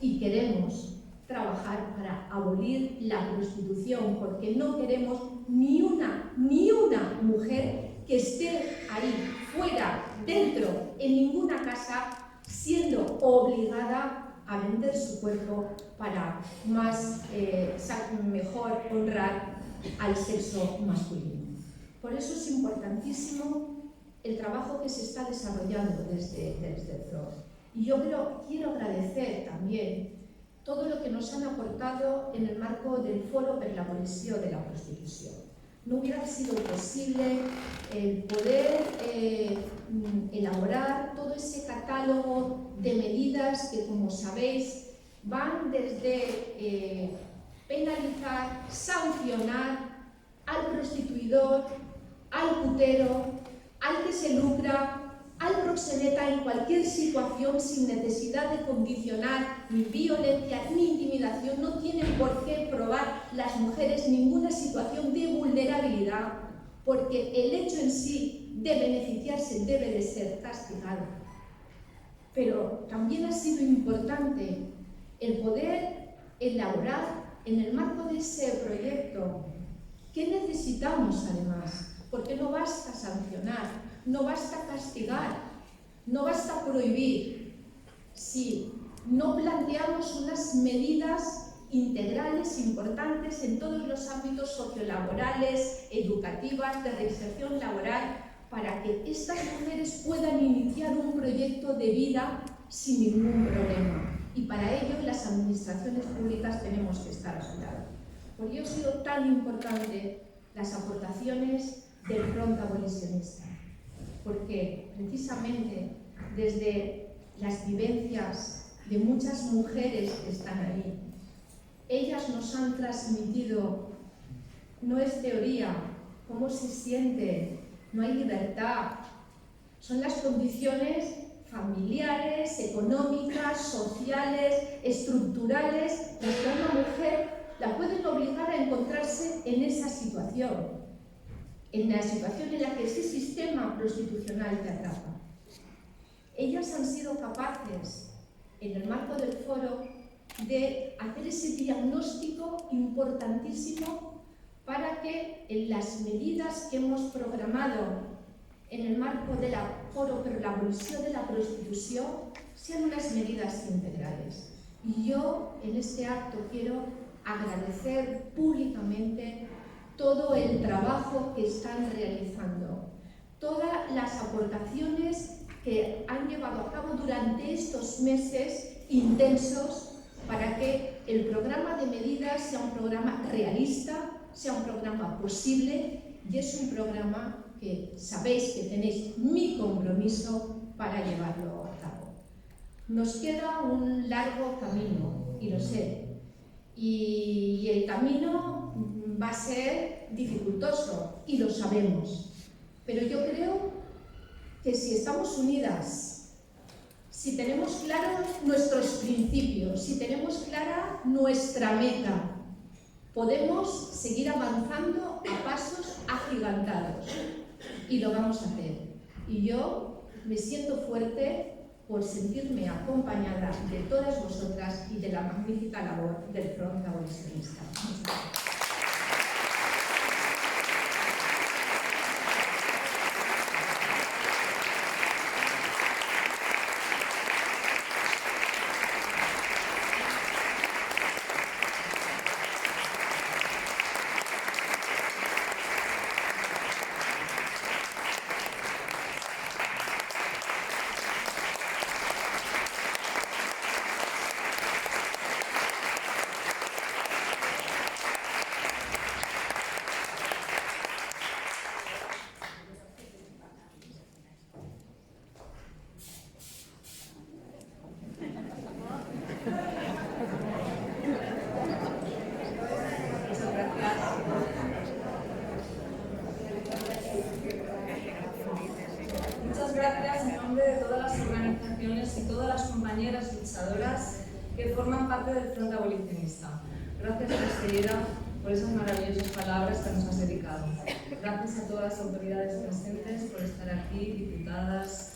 y queremos trabajar para abolir la prostitución, porque no queremos ni una mujer que esté ahí, fuera, dentro, en ninguna casa, siendo obligada a vender su cuerpo para mejor honrar al sexo masculino. Por eso es importantísimo el trabajo que se está desarrollando desde el FROD. Y yo quiero agradecer también todo lo que nos han aportado en el marco del Foro per l'Abolició de la Prostitución. No hubiera sido posible el poder elaborar todo ese catálogo de medidas que, como sabéis, van desde penalizar, sancionar al prostituidor, al putero, al que se lucra, al proxeneta en cualquier situación, sin necesidad de condicionar ni violencia ni intimidación. No tienen por qué probar las mujeres ninguna situación de vulnerabilidad, porque el hecho en sí de beneficiarse debe de ser castigado. Pero también ha sido importante el poder elaborar en el marco de ese proyecto qué necesitamos además, porque no basta sancionar, no basta castigar, no basta prohibir. Si no planteamos unas medidas integrales importantes en todos los ámbitos sociolaborales, educativas, de reinserción laboral, para que estas mujeres puedan iniciar un proyecto de vida sin ningún problema. Y para ello las administraciones públicas tenemos que estar a su lado. Por ello ha sido tan importante las aportaciones del Front Abolicionista, porque precisamente desde las vivencias de muchas mujeres que están ahí, ellas nos han transmitido, no es teoría, cómo se siente, no hay libertad, son las condiciones familiares, económicas, sociales, estructurales, las que a una mujer la pueden obligar a encontrarse en esa situación, en la situación en la que ese sistema prostitucional te atrapa. Ellas han sido capaces, en el marco del foro, de hacer ese diagnóstico importantísimo para que en las medidas que hemos programado en el marco del Foro per l'Abolició de la Prostitución sean unas medidas integrales. Y yo en este acto quiero agradecer públicamente todo el trabajo que están realizando, todas las aportaciones que han llevado a cabo durante estos meses intensos para que el programa de medidas sea un programa realista, sea un programa posible, y es un programa que sabéis que tenéis mi compromiso para llevarlo a cabo. Nos queda un largo camino, y lo sé, y el camino va a ser dificultoso, y lo sabemos, pero yo creo que si estamos unidas, si tenemos claros nuestros principios, si tenemos clara nuestra meta, Podemos seguir avanzando a pasos agigantados y lo vamos a hacer. Y yo me siento fuerte por sentirme acompañada de todas vosotras y de la magnífica labor del Front Abolicionista. Muchas gracias en nombre de todas las organizaciones y todas las compañeras luchadoras que forman parte del Front Abolicionista. Gracias, consejera, por esas maravillosas palabras que nos has dedicado. Gracias a todas las autoridades presentes por estar aquí, diputadas,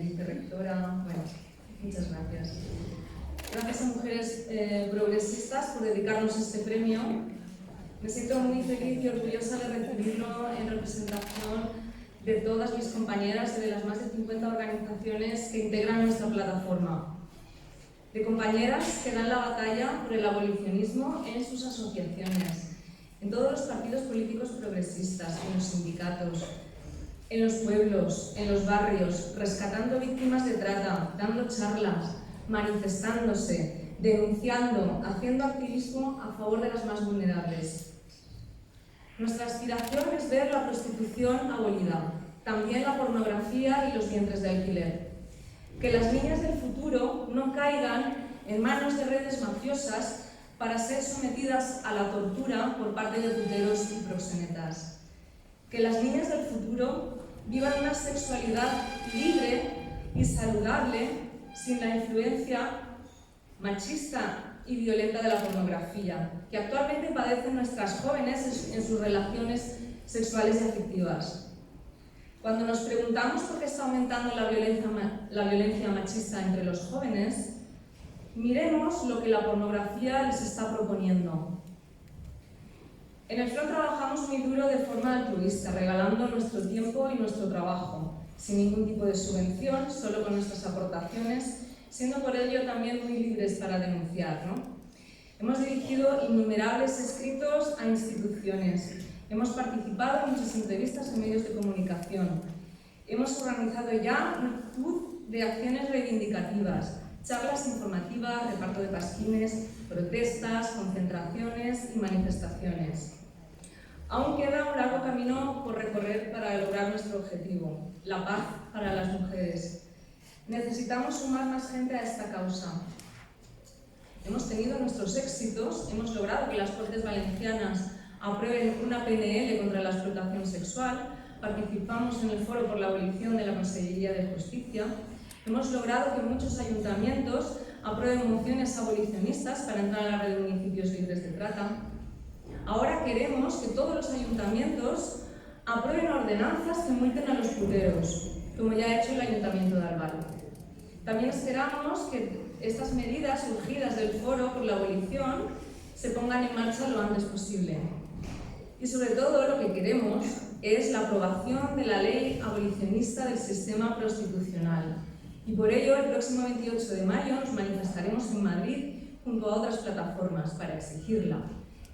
vicerrectora, bueno, muchas gracias. Gracias a Mujeres Progresistas por dedicarnos este premio. Me siento muy feliz y orgullosa de recibirlo en representación de todas mis compañeras y de las más de 50 organizaciones que integran nuestra plataforma. De compañeras que dan la batalla por el abolicionismo en sus asociaciones, en todos los partidos políticos progresistas, en los sindicatos, en los pueblos, en los barrios, rescatando víctimas de trata, dando charlas, manifestándose, denunciando, haciendo activismo a favor de las más vulnerables. Nuestra aspiración es ver la prostitución abolida, también la pornografía y los vientres de alquiler. Que las niñas del futuro no caigan en manos de redes mafiosas para ser sometidas a la tortura por parte de tuteros y proxenetas. Que las niñas del futuro vivan una sexualidad libre y saludable sin la influencia machista y violenta de la pornografía, que actualmente padecen nuestras jóvenes en sus relaciones sexuales y afectivas. Cuando nos preguntamos por qué está aumentando la violencia machista entre los jóvenes, miremos lo que la pornografía les está proponiendo. En el Front trabajamos muy duro de forma altruista, regalando nuestro tiempo y nuestro trabajo, sin ningún tipo de subvención, solo con nuestras aportaciones, siendo por ello también muy libres para denunciar, ¿no? Hemos dirigido innumerables escritos a instituciones, hemos participado en muchas entrevistas en medios de comunicación, hemos organizado ya multitud de acciones reivindicativas, charlas informativas, reparto de pasquines, protestas, concentraciones y manifestaciones. Aún queda un largo camino por recorrer para lograr nuestro objetivo, la paz para las mujeres. Necesitamos sumar más gente a esta causa. Hemos tenido nuestros éxitos, hemos logrado que las Cortes Valencianas aprueben una PNL contra la explotación sexual, participamos en el Foro por la Abolición de la Consellería de Justicia, hemos logrado que muchos ayuntamientos aprueben mociones abolicionistas para entrar a la red de municipios libres de trata. Ahora queremos que todos los ayuntamientos aprueben ordenanzas que multen a los puteros, como ya ha hecho el Ayuntamiento de Albal. También esperamos que estas medidas surgidas del Foro por la Abolición se pongan en marcha lo antes posible. Y sobre todo lo que queremos es la aprobación de la ley abolicionista del sistema prostitucional. Y por ello, el próximo 28 de mayo nos manifestaremos en Madrid junto a otras plataformas para exigirla.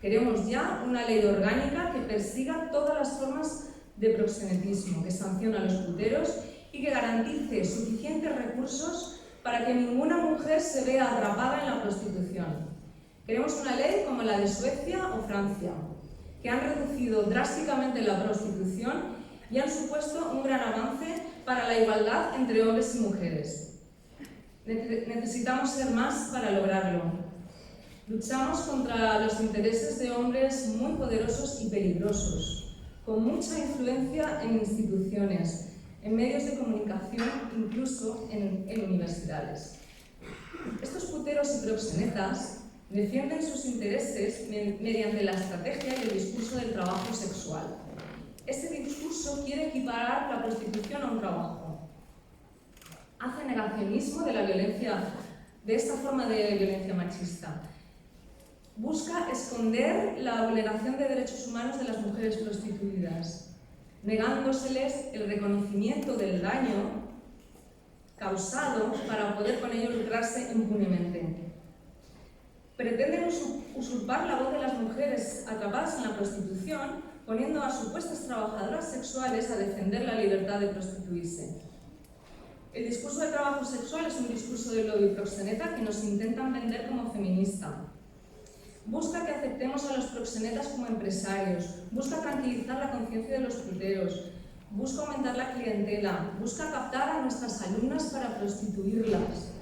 Queremos ya una ley orgánica que persiga todas las formas de proxenetismo, que sancione a los puteros y que garantice suficientes recursos para que ninguna mujer se vea atrapada en la prostitución. Queremos una ley como la de Suecia o Francia, que han reducido drásticamente la prostitución y han supuesto un gran avance para la igualdad entre hombres y mujeres. Necesitamos ser más para lograrlo. Luchamos contra los intereses de hombres muy poderosos y peligrosos, con mucha influencia en instituciones, en medios de comunicación, incluso en universidades. Estos puteros y proxenetas Defienden sus intereses mediante la estrategia y el discurso del trabajo sexual. Este discurso quiere equiparar la prostitución a un trabajo. Hace negacionismo de la violencia, de esta forma de violencia machista. Busca esconder la vulneración de derechos humanos de las mujeres prostituidas, negándoseles el reconocimiento del daño causado para poder con ello lucrarse impunemente. Pretenden usurpar la voz de las mujeres atrapadas en la prostitución, poniendo a supuestas trabajadoras sexuales a defender la libertad de prostituirse. El discurso del trabajo sexual es un discurso del lobby proxeneta que nos intentan vender como feminista. Busca que aceptemos a los proxenetas como empresarios, busca tranquilizar la conciencia de los puteros, busca aumentar la clientela, busca captar a nuestras alumnas para prostituirlas.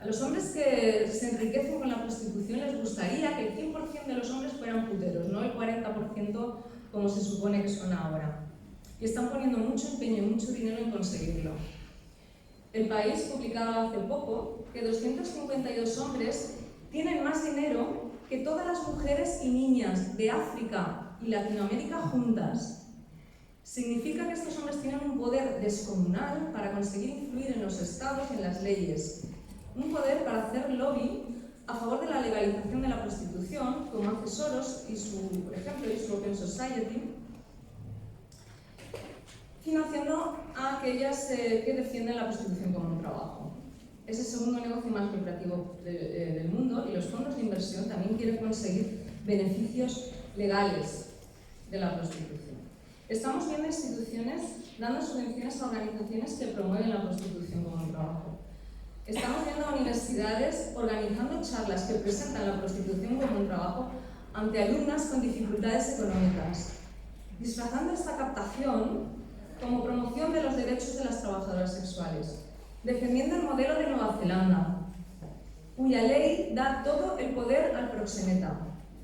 A los hombres que se enriquecen con la prostitución les gustaría que el 100% de los hombres fueran puteros, no el 40% como se supone que son ahora. Y están poniendo mucho empeño y mucho dinero en conseguirlo. El País publicaba hace poco que 252 hombres tienen más dinero que todas las mujeres y niñas de África y Latinoamérica juntas. Significa que estos hombres tienen un poder descomunal para conseguir influir en los estados y en las leyes. Un poder para hacer lobby a favor de la legalización de la prostitución, como hace Soros y por ejemplo, su Open Society, financiando a aquellas que defienden la prostitución como un trabajo. Es el segundo negocio más lucrativo del mundo y los fondos de inversión también quieren conseguir beneficios legales de la prostitución. Estamos viendo instituciones dando subvenciones a organizaciones que promueven la prostitución como un trabajo. Estamos viendo a universidades organizando charlas que presentan la prostitución como un trabajo ante alumnas con dificultades económicas, disfrazando esta captación como promoción de los derechos de las trabajadoras sexuales, defendiendo el modelo de Nueva Zelanda, cuya ley da todo el poder al proxeneta.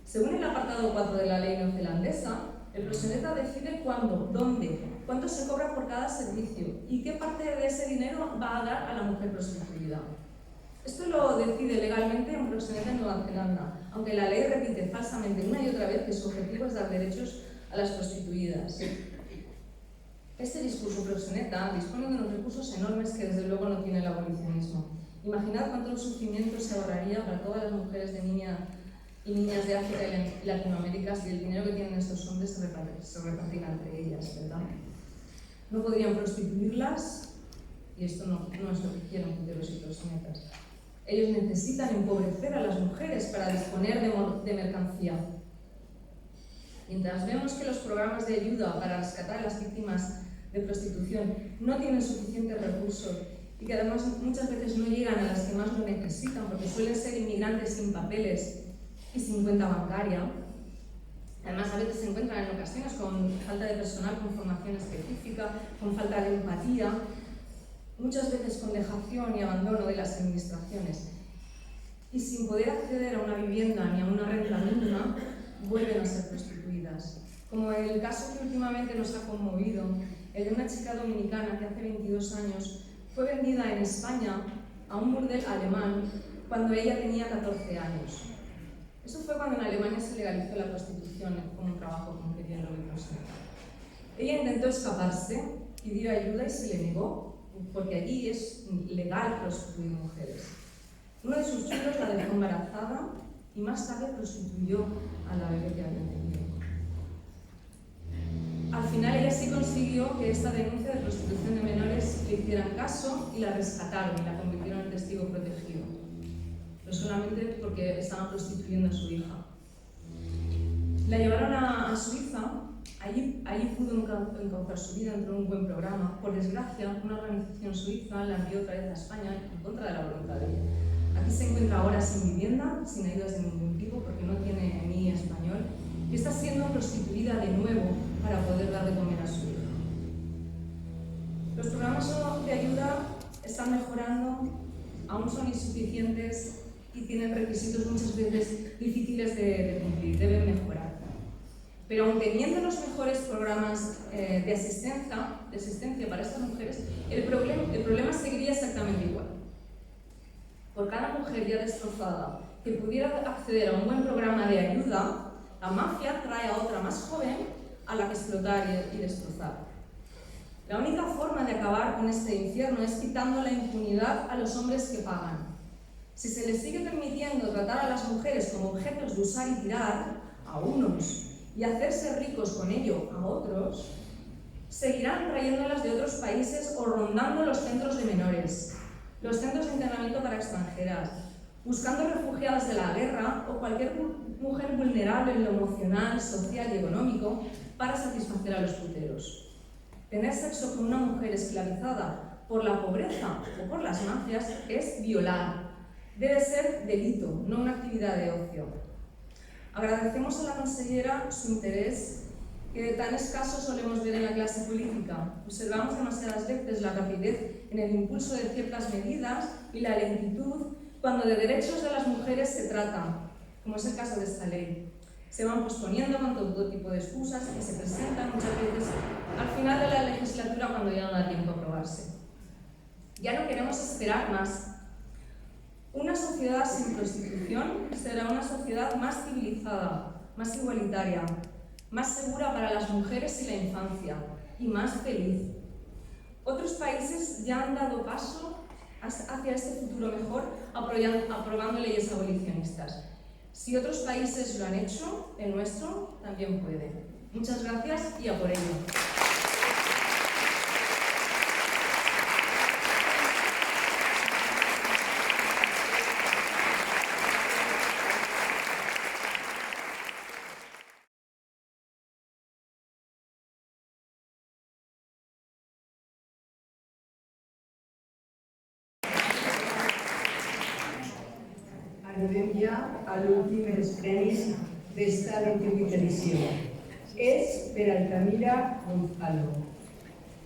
Según el apartado 4 de la ley neozelandesa, el proxeneta decide cuándo, dónde, cuánto se cobra por cada servicio y qué parte de ese dinero va a dar a la mujer prostituida. Esto lo decide legalmente un proxeneta en Nueva Zelanda, aunque la ley repite falsamente una y otra vez que su objetivo es dar derechos a las prostituidas. Este discurso proxeneta dispone de unos recursos enormes que desde luego no tiene el abolicionismo. Imaginad cuánto sufrimiento se ahorraría para todas las mujeres y niñas de África y Latinoamérica si el dinero que tienen estos hombres se repartiera entre ellas, ¿verdad? No podrían prostituirlas, y esto no es lo que quieren puteros y proxenetas. Ellos necesitan empobrecer a las mujeres para disponer de mercancía. Mientras vemos que los programas de ayuda para rescatar a las víctimas de prostitución no tienen suficientes recursos y que además muchas veces no llegan a las que más lo necesitan porque suelen ser inmigrantes sin papeles y sin cuenta bancaria. Además, a veces se encuentran en ocasiones con falta de personal con formación específica, con falta de empatía, muchas veces con dejación y abandono de las administraciones. Y sin poder acceder a una vivienda ni a una renta mínima, vuelven a ser prostituidas. Como el caso que últimamente nos ha conmovido, el de una chica dominicana que hace 22 años fue vendida en España a un burdel alemán cuando ella tenía 14 años. Eso fue cuando en Alemania se legalizó la prostitución como un trabajo, como quería el lobby proxeneta. Ella intentó escaparse, pidió ayuda y se le negó, porque allí es legal prostituir mujeres. Uno de sus chulos la dejó embarazada y más tarde prostituyó a la bebé que había tenido. Al final ella sí consiguió que esta denuncia de prostitución de menores le hicieran caso y la rescataron y la convirtieron en testigo protegido. No solamente porque estaban prostituyendo a su hija. La llevaron a Suiza, allí pudo encauzar su vida dentro de un buen programa. Por desgracia, una organización suiza la envió otra vez a España en contra de la voluntad de ella. Aquí se encuentra ahora sin vivienda, sin ayudas de ningún tipo, porque no tiene ni español, y está siendo prostituida de nuevo para poder dar de comer a su hija. Los programas de ayuda están mejorando, aún son insuficientes y tienen requisitos muchas veces difíciles de cumplir, deben mejorar. Pero aun teniendo los mejores programas de asistencia para estas mujeres, el problema seguiría exactamente igual. Por cada mujer ya destrozada que pudiera acceder a un buen programa de ayuda, la mafia trae a otra más joven a la que explotar y destrozar. La única forma de acabar con este infierno es quitando la impunidad a los hombres que pagan. Si se les sigue permitiendo tratar a las mujeres como objetos de usar y tirar a unos y hacerse ricos con ello a otros, seguirán trayéndolas de otros países o rondando los centros de menores, los centros de internamiento para extranjeras, buscando refugiadas de la guerra o cualquier mujer vulnerable en lo emocional, social y económico para satisfacer a los puteros. Tener sexo con una mujer esclavizada por la pobreza o por las mafias es violar. Debe ser delito, no una actividad de ocio. Agradecemos a la consellera su interés, que de tan escaso solemos ver en la clase política. Observamos demasiadas veces la rapidez en el impulso de ciertas medidas y la lentitud cuando de derechos de las mujeres se trata, como es el caso de esta ley. Se van posponiendo con todo tipo de excusas que se presentan muchas veces al final de la legislatura cuando ya no da tiempo a aprobarse. Ya no queremos esperar más. Una sociedad sin prostitución será una sociedad más civilizada, más igualitaria, más segura para las mujeres y la infancia, y más feliz. Otros países ya han dado paso hacia este futuro mejor aprobando leyes abolicionistas. Si otros países lo han hecho, el nuestro también puede. Muchas gracias y a por ello. Arribem ja a l'últim dels premis d'esta 28a edició. És per Altamira Gonzalo.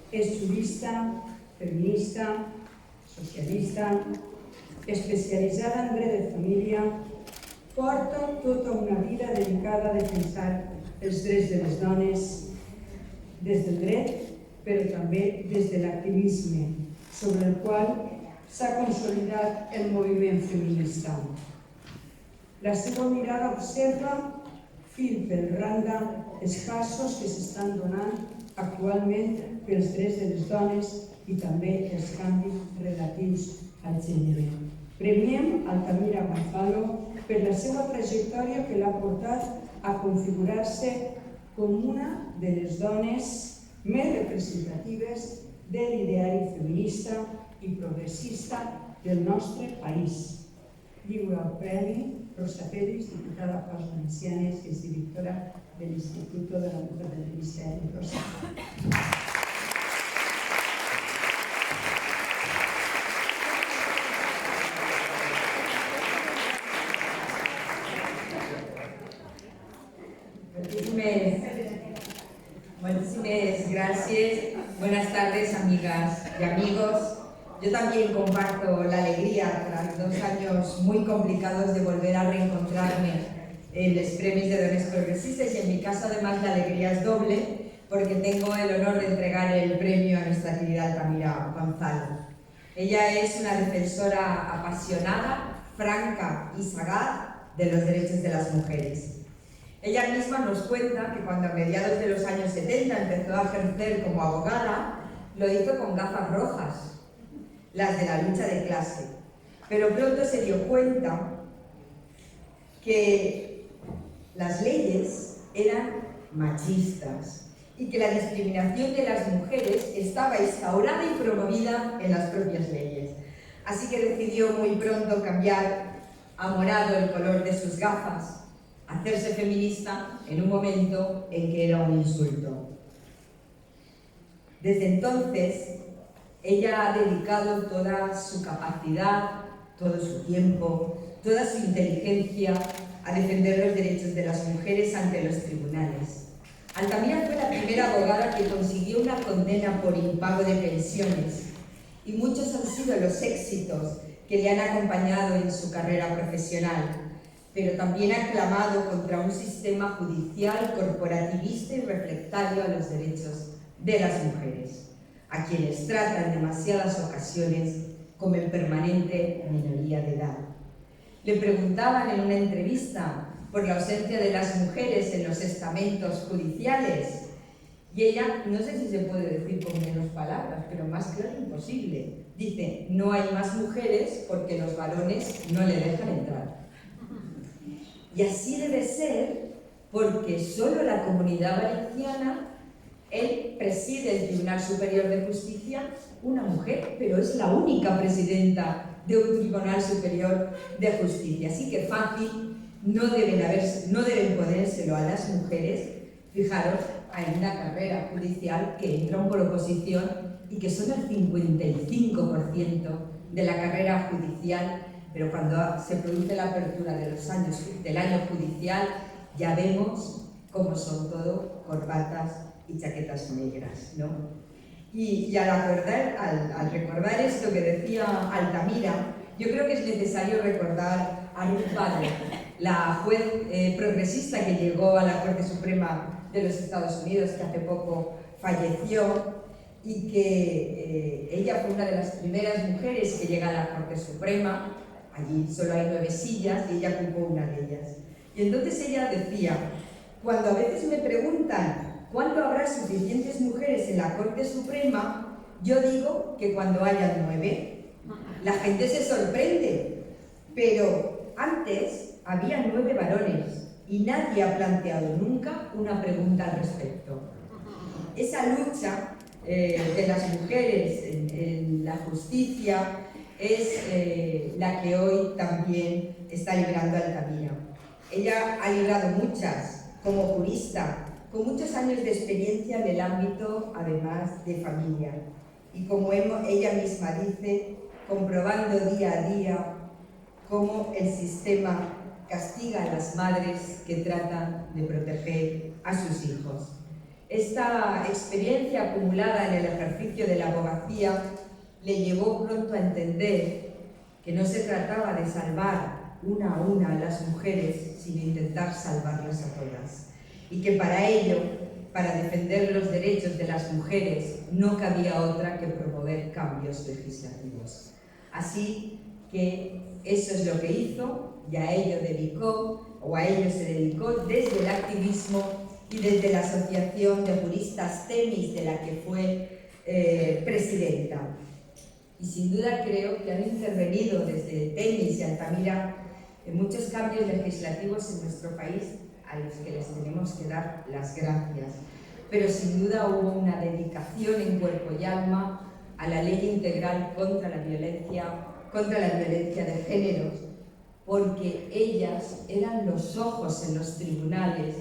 És jurista, feminista, socialista, especialitzada en dret de família, porta tota una vida dedicada a defensar els drets de les dones des del dret, però també des de l'activisme, sobre el qual s'ha consolidat el moviment feminista. La seva mirada observa, fil per randa, els casos que s'estan donant actualment pels drets de les dones i també els canvis relatius al gènere. Premiem Altamira Gonzalo per la seva trajectòria que l'ha portat a configurar-se com una de les dones més representatives de l'ideari feminista i progressista del nostre país. Lliura el premi Rosa Pérez, diputada Paz Valencianes, que és directora de l'Instituto de la Mujer del Ministerio. Rosa. Muchísimas gracias. Buenas tardes, amigas y amigos. Yo también comparto la alegría tras 2 años muy complicados de volver a reencontrarme en los premios de Dones Progresistas, y en mi caso además la alegría es doble porque tengo el honor de entregar el premio a nuestra querida Altamira Gonzalo. Ella es una defensora apasionada, franca y sagaz de los derechos de las mujeres. Ella misma nos cuenta que cuando a mediados de los años 70 empezó a ejercer como abogada, lo hizo con gafas rojas, las de la lucha de clase, pero pronto se dio cuenta que las leyes eran machistas y que la discriminación de las mujeres estaba instaurada y promovida en las propias leyes. Así que decidió muy pronto cambiar a morado el color de sus gafas, hacerse feminista en un momento en que era un insulto. Desde entonces, ella ha dedicado toda su capacidad, todo su tiempo, toda su inteligencia a defender los derechos de las mujeres ante los tribunales. Altamira fue la primera abogada que consiguió una condena por impago de pensiones, y muchos han sido los éxitos que le han acompañado en su carrera profesional, pero también ha clamado contra un sistema judicial corporativista y reflectario a los derechos de las mujeres, a quienes trata en demasiadas ocasiones como en permanente minoría de edad. Le preguntaban en una entrevista por la ausencia de las mujeres en los estamentos judiciales y ella, no sé si se puede decir con menos palabras, pero más claro imposible. Dice, no hay más mujeres porque los varones no le dejan entrar. Y así debe ser porque solo la Comunidad Valenciana, él preside el Tribunal Superior de Justicia, una mujer, pero es la única presidenta de un Tribunal Superior de Justicia. Así que fácil no deben ponérselo a las mujeres. Fijaros, hay una carrera judicial que entran por oposición y que son el 55% de la carrera judicial, pero cuando se produce la apertura del año judicial ya vemos cómo son todo corbatas y chaquetas negras, ¿no? Y al recordar esto que decía Altamira, yo creo que es necesario recordar a Ruth Bader, la juez progresista que llegó a la Corte Suprema de los Estados Unidos, que hace poco falleció, y que ella fue una de las primeras mujeres que llega a la Corte Suprema. Allí solo hay 9 sillas y ella ocupó una de ellas. Y entonces ella decía, cuando a veces me preguntan ¿cuándo habrá suficientes mujeres en la Corte Suprema? Yo digo que cuando hayan 9. La gente se sorprende, pero antes había 9 varones y nadie ha planteado nunca una pregunta al respecto. Esa lucha de las mujeres en la justicia es la que hoy también está librando Altamira. Ella ha librado muchas como jurista, con muchos años de experiencia en el ámbito, además, de familia. Y como ella misma dice, comprobando día a día cómo el sistema castiga a las madres que tratan de proteger a sus hijos. Esta experiencia acumulada en el ejercicio de la abogacía le llevó pronto a entender que no se trataba de salvar una a una a las mujeres, sino intentar salvarlas a todas. Y que para ello, para defender los derechos de las mujeres, no cabía otra que promover cambios legislativos. Así que eso es lo que hizo y a ello se dedicó desde el activismo y desde la Asociación de Juristas TEMIS, de la que fue presidenta. Y sin duda creo que han intervenido desde TEMIS y Altamira en muchos cambios legislativos en nuestro país, a los que les tenemos que dar las gracias. Pero sin duda hubo una dedicación en cuerpo y alma a la ley integral contra la violencia de género, porque ellas eran los ojos en los tribunales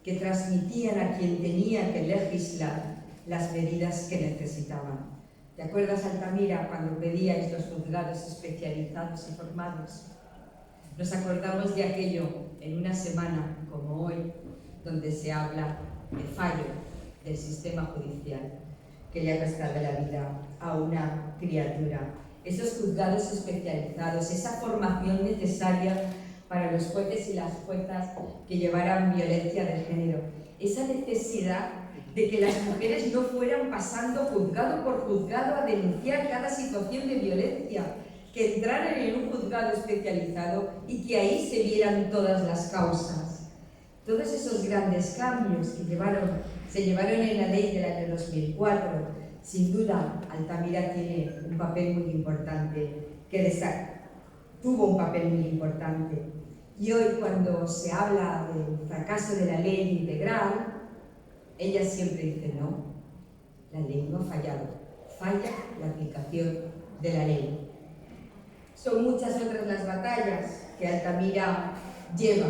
que transmitían a quien tenía que legislar las medidas que necesitaban. ¿Te acuerdas, Altamira, cuando pedíais los juzgados especializados y formados? Nos acordamos de aquello en una semana como hoy, donde se habla de fallo del sistema judicial que le ha costado la vida a una criatura. Esos juzgados especializados, esa formación necesaria para los jueces y las juezas que llevaran violencia de género, esa necesidad de que las mujeres no fueran pasando juzgado por juzgado a denunciar cada situación de violencia, que entraran en un juzgado especializado y que ahí se vieran todas las causas. Todos esos grandes cambios que se llevaron en la ley del año 2004, sin duda Altamira tiene un papel muy importante tuvo un papel muy importante. Y hoy, cuando se habla del fracaso de la ley integral, ella siempre dice no, la ley no ha fallado, falla la aplicación de la ley. Son muchas otras las batallas que Altamira lleva,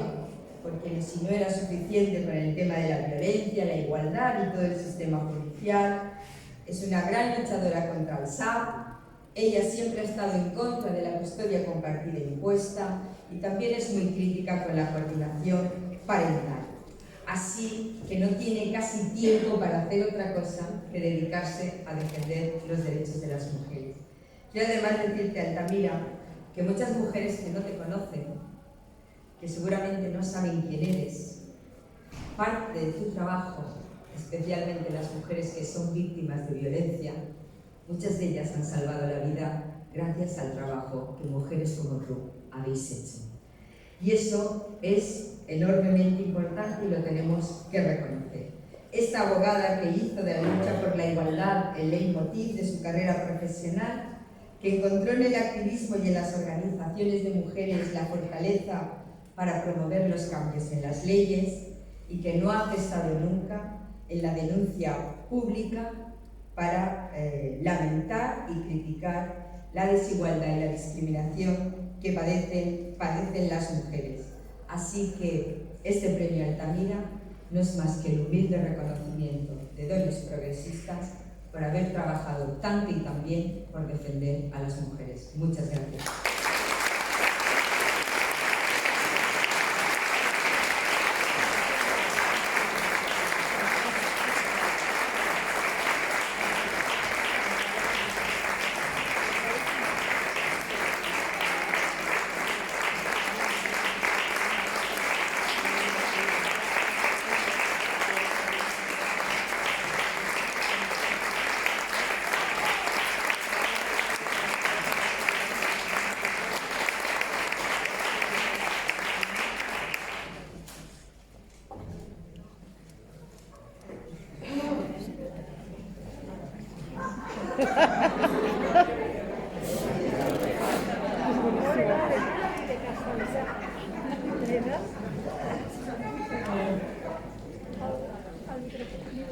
porque si no era suficiente con el tema de la violencia, la igualdad y todo el sistema judicial, es una gran luchadora contra el SAP. Ella siempre ha estado en contra de la custodia compartida impuesta y también es muy crítica con la coordinación parental. Así que no tiene casi tiempo para hacer otra cosa que dedicarse a defender los derechos de las mujeres. Quiero además decirte, Altamira, que muchas mujeres que no te conocen, que seguramente no saben quién eres, parte de tu trabajo, especialmente las mujeres que son víctimas de violencia, muchas de ellas han salvado la vida gracias al trabajo que mujeres como tú habéis hecho. Y eso es enormemente importante y lo tenemos que reconocer. Esta abogada que hizo de la lucha por la igualdad el leitmotiv de su carrera profesional, que encontró en el activismo y en las organizaciones de mujeres la fortaleza para promover los cambios en las leyes y que no ha cesado nunca en la denuncia pública para lamentar y criticar la desigualdad y la discriminación que padecen las mujeres. Así que este premio Altamira no es más que el humilde reconocimiento de dones progresistas por haber trabajado tanto y tan bien por defender a las mujeres. Muchas gracias.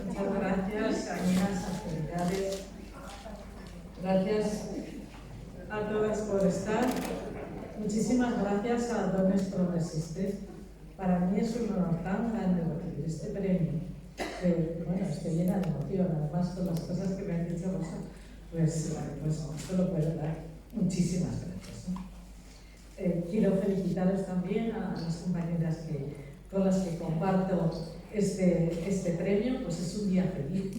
Muchas gracias, amigas, autoridades. Gracias a todas por estar. Muchísimas gracias a Dones Progresistas. Para mí es un honor tan grande recibir este premio, que, bueno, estoy llena de emoción. Además, con las cosas que me han dicho Rosa, pues solo puedo dar. Muchísimas gracias, ¿no? Quiero felicitaros también a las compañeras con las que comparto este premio. Pues es un día feliz,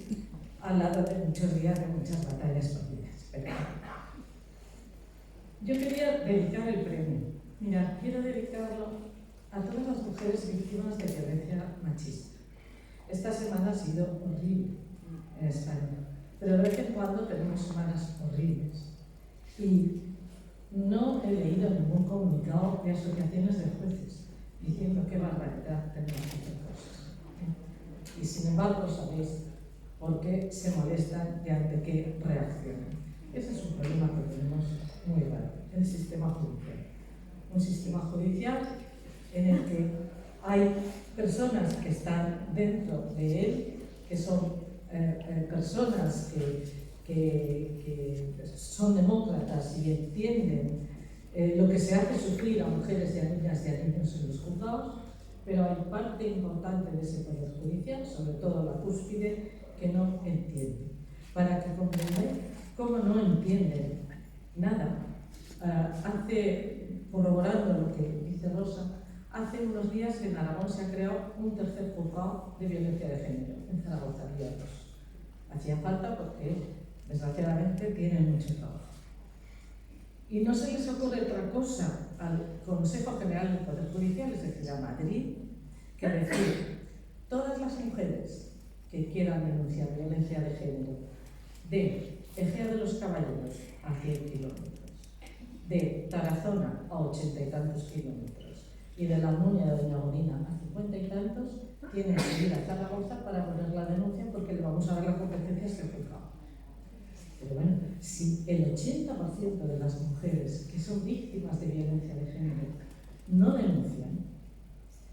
al lado de muchos días de muchas batallas perdidas. Pero yo quería dedicar el premio. Mira, quiero dedicarlo a todas las mujeres víctimas de violencia machista. Esta semana ha sido horrible en España, pero de vez en cuando tenemos semanas horribles. Y no he leído ningún comunicado de asociaciones de jueces diciendo qué barbaridad tenemos que hacer cosas. Y sin embargo, sabéis por qué se molestan y ante qué reaccionan. Ese es un problema que tenemos muy grave en el sistema judicial. Un sistema judicial en el que hay personas que están dentro de él, que son personas que son demócratas y entienden lo que se hace sufrir a mujeres y a niñas y a niños en los juzgados, pero hay parte importante de ese poder judicial, sobre todo la cúspide, que no entiende. Para que comprendáis cómo no entienden nada, corroborando lo que dice Rosa, hace unos días en Aragón se ha creado un tercer juzgado de violencia de género, en Zaragoza, día 2. Hacía falta porque, desgraciadamente, tienen mucho trabajo. Y no se les ocurre otra cosa al Consejo General del Poder Judicial, es decir, a Madrid, que decir: todas las mujeres que quieran denunciar violencia de género de Ejea de los Caballeros a 100 kilómetros, de Tarazona a 80 y tantos kilómetros y de la Almunia de Doña Bonina a 50 y tantos, tienen que ir a Zaragoza para poner la denuncia porque le vamos a dar la competencia a este juzgado. Pero bueno, si el 80% de las mujeres que son víctimas de violencia de género no denuncian,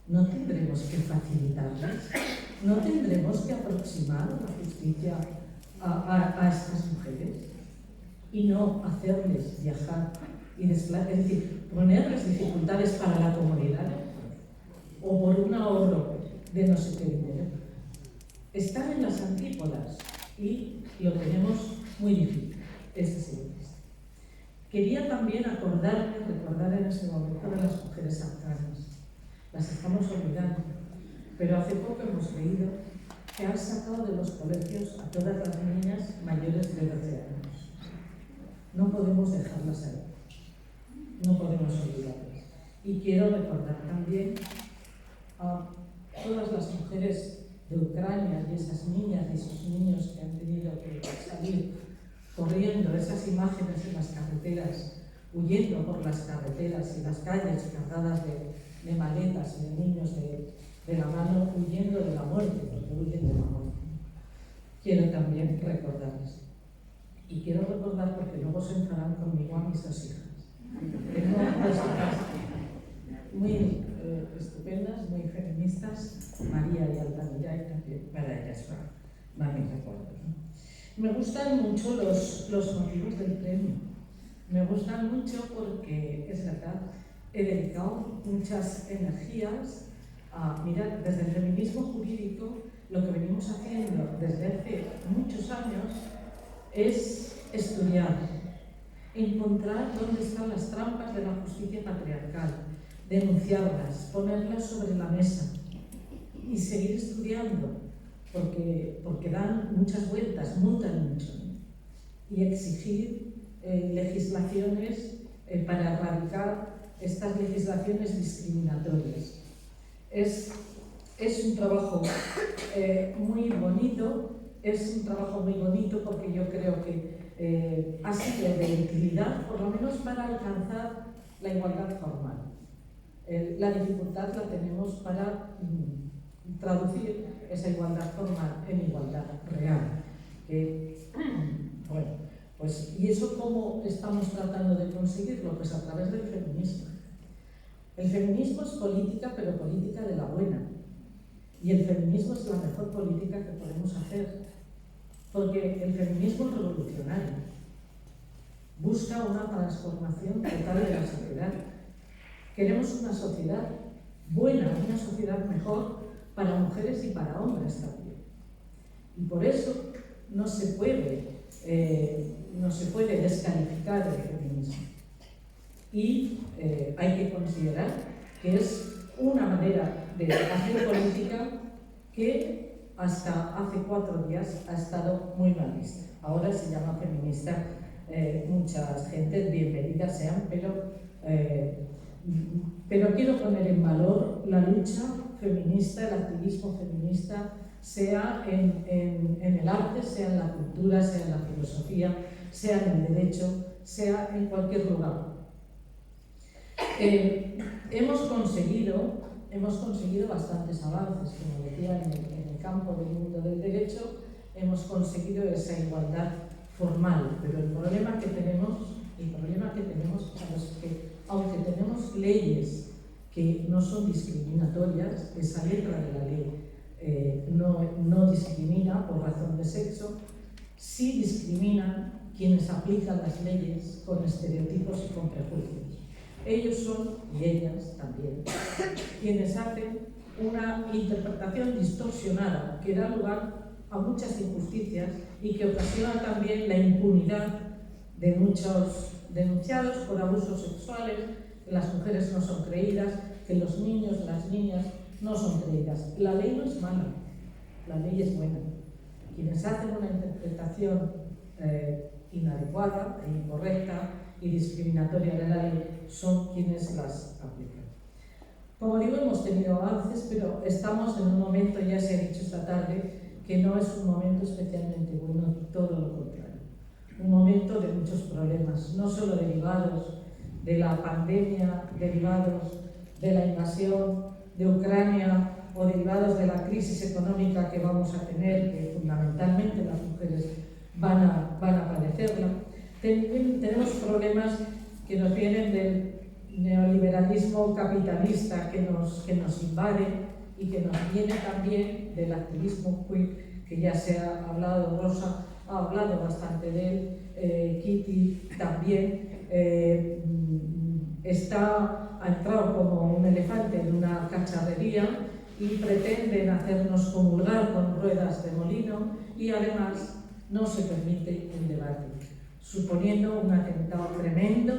no tendremos que facilitarles, no tendremos que aproximar la justicia a estas mujeres y no hacerles viajar y desplazar, es decir, ponerles dificultades para la comodidad o por un ahorro de no sé qué dinero. Están en las antípodas y lo tenemos muy difícil. Ese es el texto. Quería también recordar en este momento de las mujeres afganas. Las estamos olvidando, pero hace poco hemos leído que han sacado de los colegios a todas las niñas mayores de 12 años. No podemos dejarlas ahí, no podemos olvidarlas. Y quiero recordar también a todas las mujeres de Ucrania y esas niñas y esos niños que han tenido que salir corriendo, esas imágenes en las carreteras huyendo por las carreteras y las calles cargadas de maletas y de niños de la mano, huyendo de la muerte, porque huyen de la muerte. Quiero también recordarles. Y quiero recordar, porque luego se enfadarán conmigo, a mis dos hijas. Tengo dos hijas muy estupendas, muy feministas, María y Altamira, y también para ellas van mis recuerdos, ¿no? Me gustan mucho los motivos del premio. Me gustan mucho porque, es verdad, he dedicado muchas energías a mirar desde el feminismo jurídico. Lo que venimos haciendo desde hace muchos años es estudiar, encontrar dónde están las trampas de la justicia patriarcal, denunciarlas, ponerlas sobre la mesa y seguir estudiando, porque dan muchas vueltas, mutan mucho, ¿no? Y exigir legislaciones para erradicar estas legislaciones discriminatorias. Es un trabajo muy bonito, porque yo creo que ha sido de utilidad, por lo menos para alcanzar la igualdad formal. La dificultad la tenemos para traducir esa igualdad formal en igualdad real. Bueno, pues, ¿y eso cómo estamos tratando de conseguirlo? Pues a través del feminismo. El feminismo es política, pero política de la buena. Y el feminismo es la mejor política que podemos hacer, porque el feminismo es revolucionario. Busca una transformación total de la sociedad. Queremos una sociedad buena, una sociedad mejor para mujeres y para hombres también. Y por eso no se puede descalificar el feminismo. Y hay que considerar que es una manera de hacer política que hasta hace 4 días ha estado muy mal vista. Ahora se llama feminista, muchas gentes, bienvenidas sean, pero quiero poner en valor la lucha feminista, el activismo feminista, sea en el arte, sea en la cultura, sea en la filosofía, sea en el derecho, sea en cualquier lugar. Hemos conseguido bastantes avances, como decía, en el campo del mundo del derecho. Hemos conseguido esa igualdad formal, pero el problema que tenemos es que, aunque tenemos leyes que no son discriminatorias, esa letra de la ley no discrimina por razón de sexo, sí discriminan quienes aplican las leyes con estereotipos y con prejuicios. Ellos son, y ellas también, quienes hacen una interpretación distorsionada que da lugar a muchas injusticias y que ocasiona también la impunidad de muchos denunciados por abusos sexuales, que las mujeres no son creídas, que los niños, las niñas no son creídas. La ley no es mala, la ley es buena. Quienes hacen una interpretación inadecuada e incorrecta y discriminatoria de la ley son quienes las aplican. Como digo, hemos tenido avances, pero estamos en un momento, ya se ha dicho esta tarde, que no es un momento especialmente bueno, todo lo contrario. Un momento de muchos problemas, no solo derivados de la pandemia, derivados de la invasión de Ucrania o derivados de la crisis económica que vamos a tener, que fundamentalmente las mujeres van a padecerla. Tenemos problemas que nos vienen del neoliberalismo capitalista que nos invade y que nos viene también del activismo queer, que ya se ha hablado, Rosa ha hablado bastante de él, Kitty también, ha entrado como un elefante en una cacharrería y pretenden hacernos comulgar con ruedas de molino y además no se permite un debate, suponiendo un atentado tremendo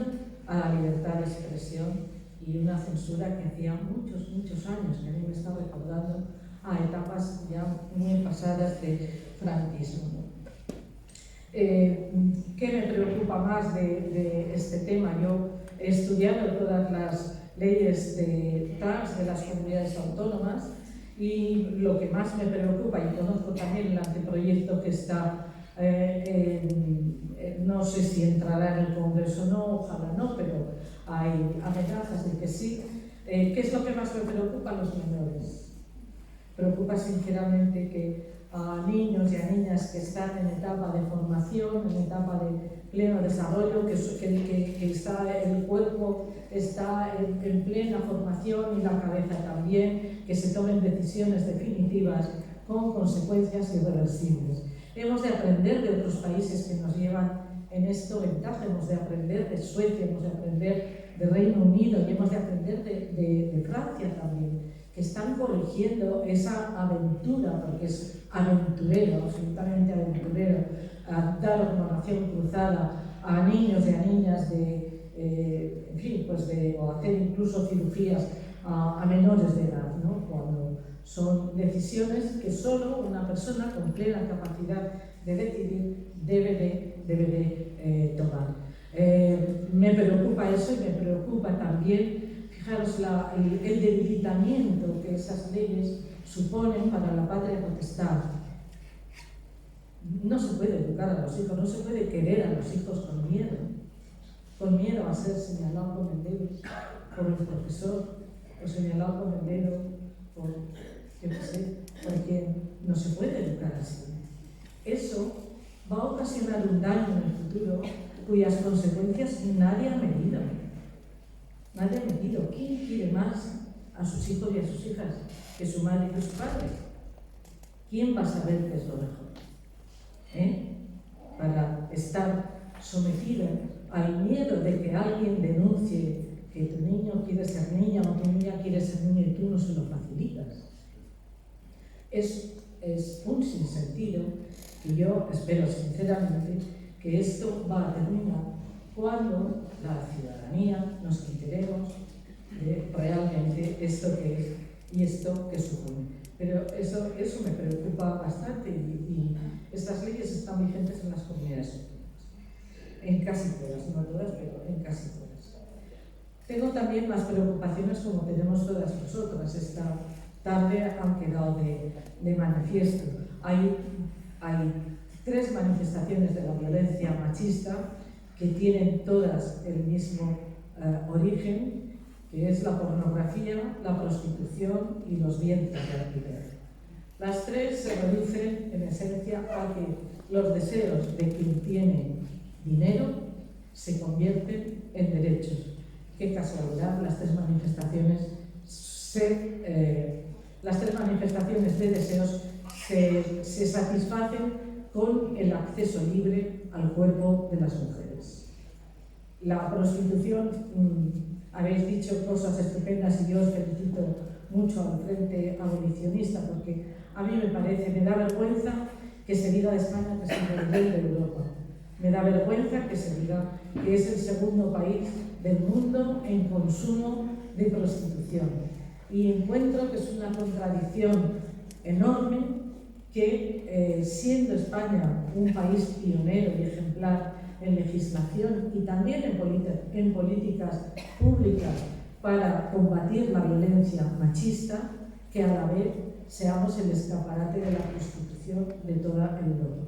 a la libertad de expresión y una censura que hacía muchos años, que a mí me está recordando a etapas ya muy pasadas de franquismo. ¿Qué me preocupa más de este tema? Yo he estudiado todas las leyes de trans de las comunidades autónomas y lo que más me preocupa, y conozco también el anteproyecto que está No sé si entrará en el Congreso o no, ojalá no, pero hay amenazas de que sí. ¿Qué es lo que más me preocupa a los menores? Preocupa sinceramente que a niños y a niñas que están en etapa de formación, en etapa de pleno desarrollo, que está, el cuerpo está en plena formación y la cabeza también, que se tomen decisiones definitivas con consecuencias irreversibles. Hemos de aprender de otros países que nos llevan en esto ventaja, hemos de aprender de Suecia, hemos de aprender de Reino Unido y hemos de aprender de Francia también, que están corrigiendo esa aventura, porque es aventurero, absolutamente aventurero, a dar hormonación cruzada a niños y a niñas o hacer incluso cirugías a menores de edad, ¿no? Cuando son decisiones que solo una persona con plena capacidad de decidir debe de tomar. Me preocupa eso y me preocupa también, fijaros, el debilitamiento que esas leyes suponen para la patria potestad. No se puede educar a los hijos, no se puede querer a los hijos con miedo a ser señalado con el dedo por el profesor, o señalado con el dedo por, yo qué sé, por quien. No se puede educar así. Eso va a ocasionar un daño en el futuro cuyas consecuencias nadie ha medido. Nadie ha medido. ¿Quién quiere más a sus hijos y a sus hijas que su madre y que su padre? ¿Quién va a saber qué es lo mejor? Para estar sometido al miedo de que alguien denuncie que tu niño quiere ser niña o tu niña quiere ser niña y tú no se lo facilitas. Es un sinsentido y yo espero sinceramente que esto va a terminar cuando la ciudadanía nos enteremos de realmente esto que es y esto que supone. Pero eso me preocupa bastante y estas leyes están vigentes en las comunidades autónomas. En casi todas, no todas, pero en casi todas. Tengo también más preocupaciones como tenemos todas nosotras. Esta tarde han quedado de manifiesto. Hay 3 manifestaciones de la violencia machista que tienen todas el mismo origen, que es la pornografía, la prostitución y los vientres de alquiler. Las 3 se reducen en esencia a que los deseos de quien tiene dinero se convierten en derechos. Qué casualidad, las 3 manifestaciones de deseos se satisfacen con el acceso libre al cuerpo de las mujeres. La prostitución, habéis dicho cosas estupendas y yo os felicito mucho al Frente Abolicionista, porque a mí me da vergüenza que se diga de España que es el modelo de Europa. Me da vergüenza que se diga que es el segundo país del mundo en consumo de prostitución. Y encuentro que es una contradicción enorme que, siendo España un país pionero y ejemplar en legislación y también en políticas públicas para combatir la violencia machista, que a la vez seamos el escaparate de la prostitución de toda Europa.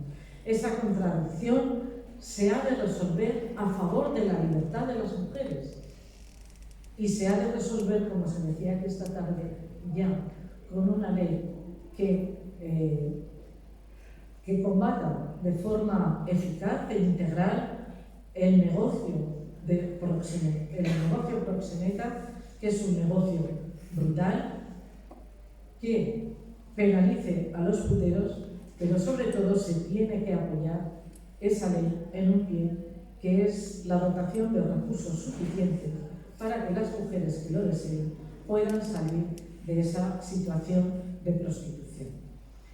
Esa contradicción se ha de resolver a favor de la libertad de las mujeres y se ha de resolver, como se decía aquí esta tarde, ya con una ley que combata de forma eficaz e integral el negocio proxeneta, que es un negocio brutal, que penalice a los puteros, pero sobre todo se tiene que apoyar esa ley en un pie, que es la dotación de recursos suficientes para que las mujeres que lo deseen puedan salir de esa situación de prostitución.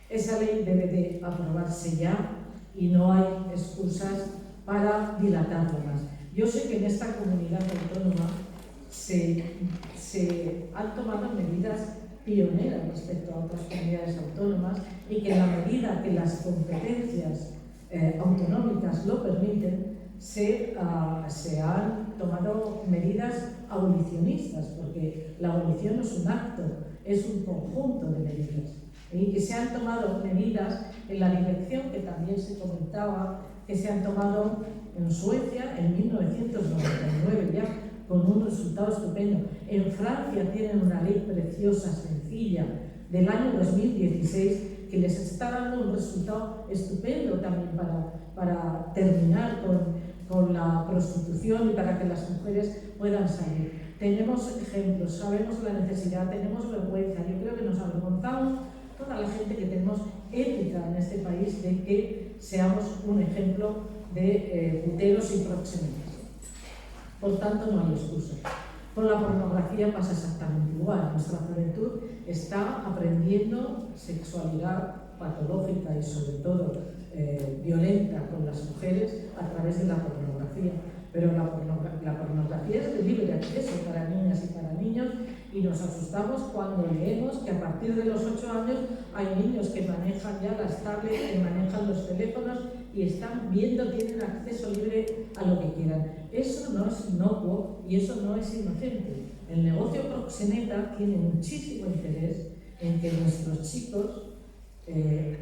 Esa ley debe de aprobarse ya y no hay excusas para dilatarla más. Yo sé que en esta comunidad autónoma se han tomado medidas pioneras respecto a otras comunidades autónomas y que en la medida que las competencias autonómicas lo permiten, se han tomado medidas abolicionistas, porque la abolición no es un acto, es un conjunto de medidas. y que se han tomado medidas en la dirección que también se comentaba, que se han tomado en Suecia en 1999 ya, con un resultado estupendo. En Francia tienen una ley preciosa, sencilla, del año 2016, que les está dando un resultado estupendo también para terminar con la prostitución y para que las mujeres puedan salir. Tenemos ejemplos, sabemos la necesidad, tenemos vergüenza. Yo creo que nos avergonzamos toda la gente que tenemos ética en este país de que seamos un ejemplo de puteros y proxenetas. Por tanto, no hay excusa. Con la pornografía pasa exactamente igual. Nuestra juventud está aprendiendo sexualidad patológica y sobre todo violenta con las mujeres a través de la pornografía. Pero la pornografía es de libre acceso para niñas y para niños, y nos asustamos cuando leemos que a partir de los 8 años hay niños que manejan ya las tablets, que manejan los teléfonos y están viendo, tienen acceso libre a lo que quieran. Eso no es inocuo y eso no es inocente. El negocio proxeneta tiene muchísimo interés en que nuestros chicos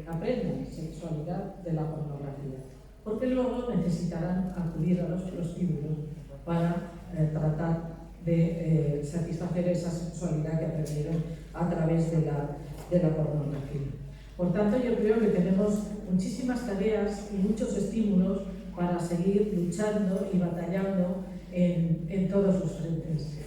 aprendan sexualidad de la pornografía, porque luego necesitarán acudir a los prostíbulos para tratar de satisfacer esa sexualidad que aprendieron a través de la pornografía. Por tanto, yo creo que tenemos muchísimas tareas y muchos estímulos para seguir luchando y batallando en todos los frentes.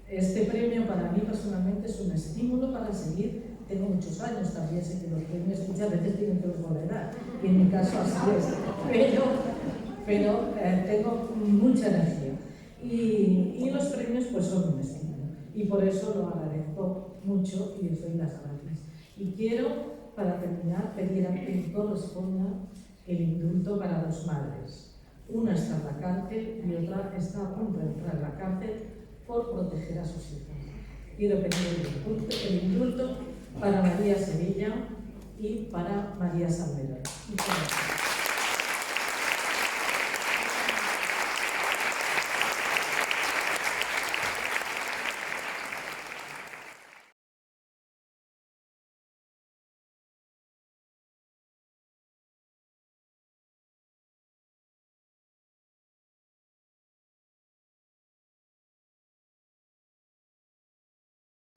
Este premio para mí personalmente es un estímulo para seguir. Tengo muchos años, también sé que los premios muchas veces tienen que ver con la edad, y en mi caso así es, pero tengo mucha energía. Y los premios pues son un estímulo, y por eso lo agradezco mucho y os doy las gracias. Y quiero, para terminar, pedir a que corresponda el indulto para 2 madres. Una está en la cárcel y otra está a punto de entrar en la cárcel por proteger a sus hijas. Quiero pedir el indulto para María Sevilla y para María Salvador. Muchas gracias.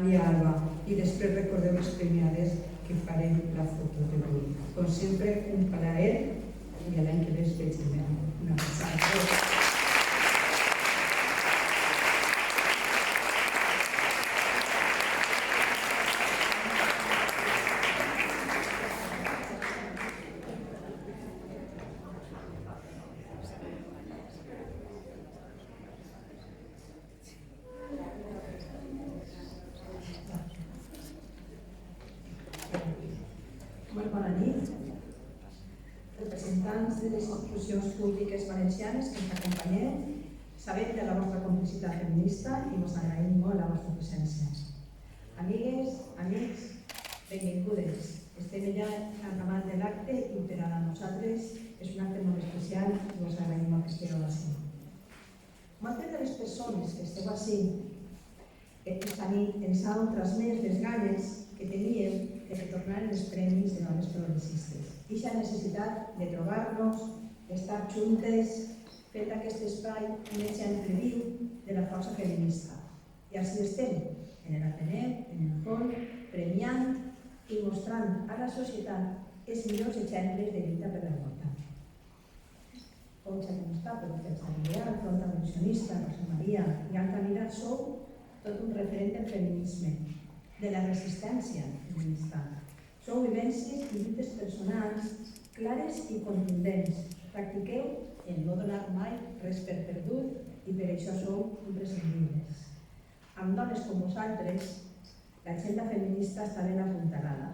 Maria Alba, i després recordeu les premiades que farem la foto d'avui. Com sempre, un plaer, i l'any que ve es veig de nou. Una passada. Molt bona nit. Representants de les institucions públiques valencianes que ens acompanyeu, sabem de la vostra complicitat feminista i us agraïm molt la vostra presència. Amigues, amics, benvingudes. Estem ja al davant de l'acte i per a nosaltres és un acte molt especial i us agraïm que esteu així. Moltes de les persones que esteu així aquesta nit ens han transmès les ganes que teníem de retornar els premis de dones progressistes. I la necessitat de trobar-nos, d'estar juntes, fet aquest espai un exemple viu de la força feminista. I així estem, en l'Ateneu, en el Fol, premiant i mostrant a la societat els millors exemples de lluita per la igualtat. Concha Costa, Protesta Mundial, Front Abolicionista, Rosa Maria i Altamira sou tot un referent del feminisme, de la resistència feminista. Sou vivències i lluites personals clares i contundents. Practiqueu en no donar mai res per perdut i per això sou imprescindibles. Amb dones com vosaltres, l'agenda feminista està ben apuntalada.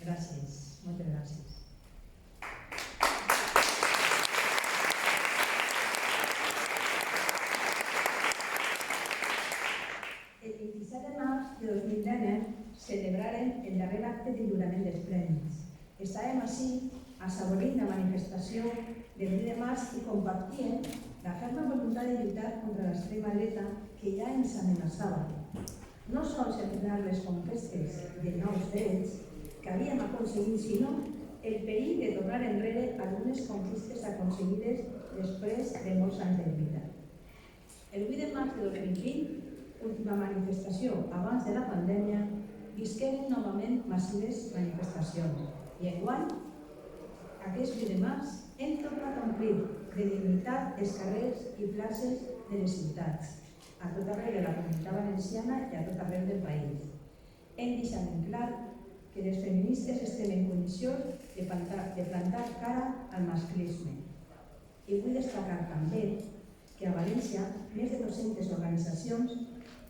Gràcies, moltes gràcies. El 27 de març de 2019 celebraren el darrer acte de lliurament dels premis. Estàvem així assaborint la manifestació del 10 de març i compartíem la ferma voluntat de lluitar contra l'extrema dreta que ja ens amenaçava. No sols en frenar les conquestes de nous drets que havíem aconseguit, sinó el perill de tornar enrere algunes conquistes aconseguides després de molts anys de lluita. El 8 de març de 2020, última manifestació abans de la pandèmia, visqueren novament massives manifestacions i enguany, aquest 8 de març, hem tornat a omplir de dignitat els carrers i places de les ciutats, a tot arreu de la Comunitat Valenciana i a tot arreu del país. Hem deixat en clar que les feministes estem en condicions de plantar cara al masclisme. I vull destacar també que a València més de 200 organitzacions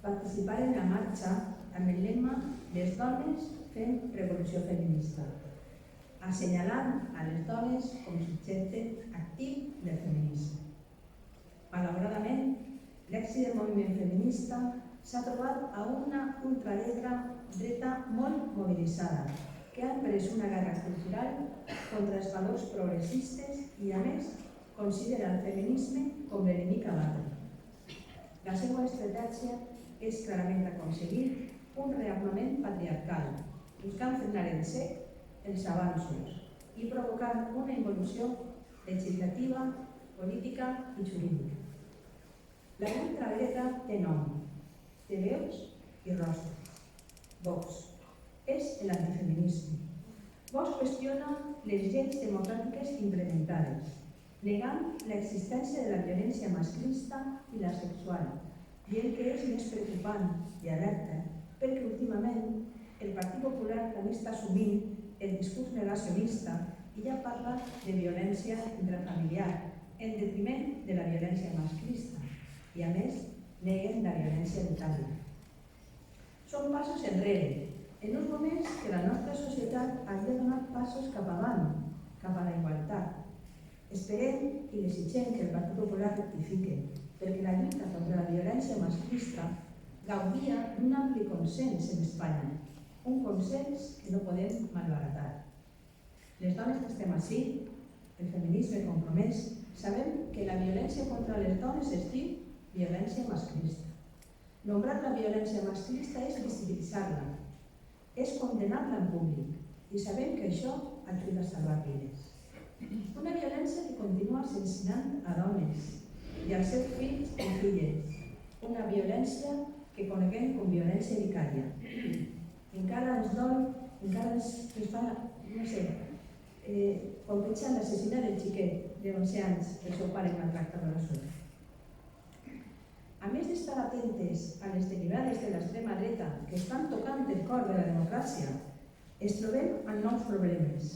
participaren en la marxa amb el lema "Les dones fem revolució feminista", assenyalant a les dones com subjecte actiu del feminisme. Malauradament, l'èxit del moviment feminista s'ha trobat a una ultradreta molt mobilitzada, que ha emprès una guerra cultural contra els valors progressistes i, a més, considera el feminisme com l'enemic a batre. La seva estratègia és clarament aconseguir un rearmament patriarcal, buscant frenar en sec els avanços i provocant una involució legislativa, política i jurídica. La ultradreta té nom, té veus i rostre. Vox és l'antifeminisme. Vox qüestiona les lleis democràtiques implementades, negant l'existència de la violència masclista i la sexual, i el que és més preocupant i alerta, perquè últimament el Partit Popular també està assumint el discurs negacionista i ja parla de violència intrafamiliar, en detriment de la violència masclista, i a més neguen la violència vicària. Són passos enrere, en uns moments que la nostra societat havia donat passos cap avant, cap a la igualtat. Esperem i desitgem que el Partit Popular rectifique, perquè la lluita contra la violència masclista gaudia d'un ampli consens en Espanya, un consens que no podem malbaratar. Les dones que estem ací, el feminisme compromès, sabem que la violència contra les dones es diu violència masclista. Nombrar la violència masclista és visibilitzar-la, és condemnar-la en públic i sabem que això ajuda a salvar vides. Una violència que continua assassinant a dones i als seus fills i filles. Una violència que coneguem com violència vicària. Encara ens dol, encara ens fa, no sé, colpejant l'assassinat del xiquet de 11 anys que el seu pare maltractava a la sort. A més d'estar atentes a les derivades de l'extrema dreta que estan tocant el cor de la democràcia, ens trobem amb nous problemes.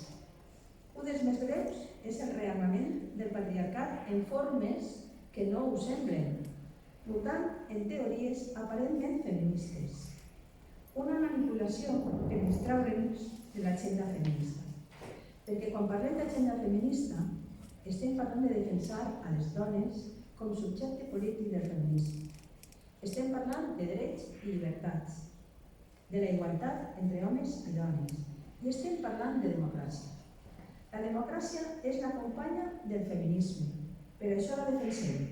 Un dels més greus és el rearmament del patriarcat en formes que no ho semblen, mutant en teories aparentment feministes. Una manipulació per distraure'ns de l'agenda feminista. Perquè quan parlem d'agenda feminista, estem parlant de defensar a les dones com subjecte polític del feminisme. Estem parlant de drets i llibertats, de la igualtat entre homes i dones, i estem parlant de democràcia. La democràcia és la companya del feminisme, per això la defensem,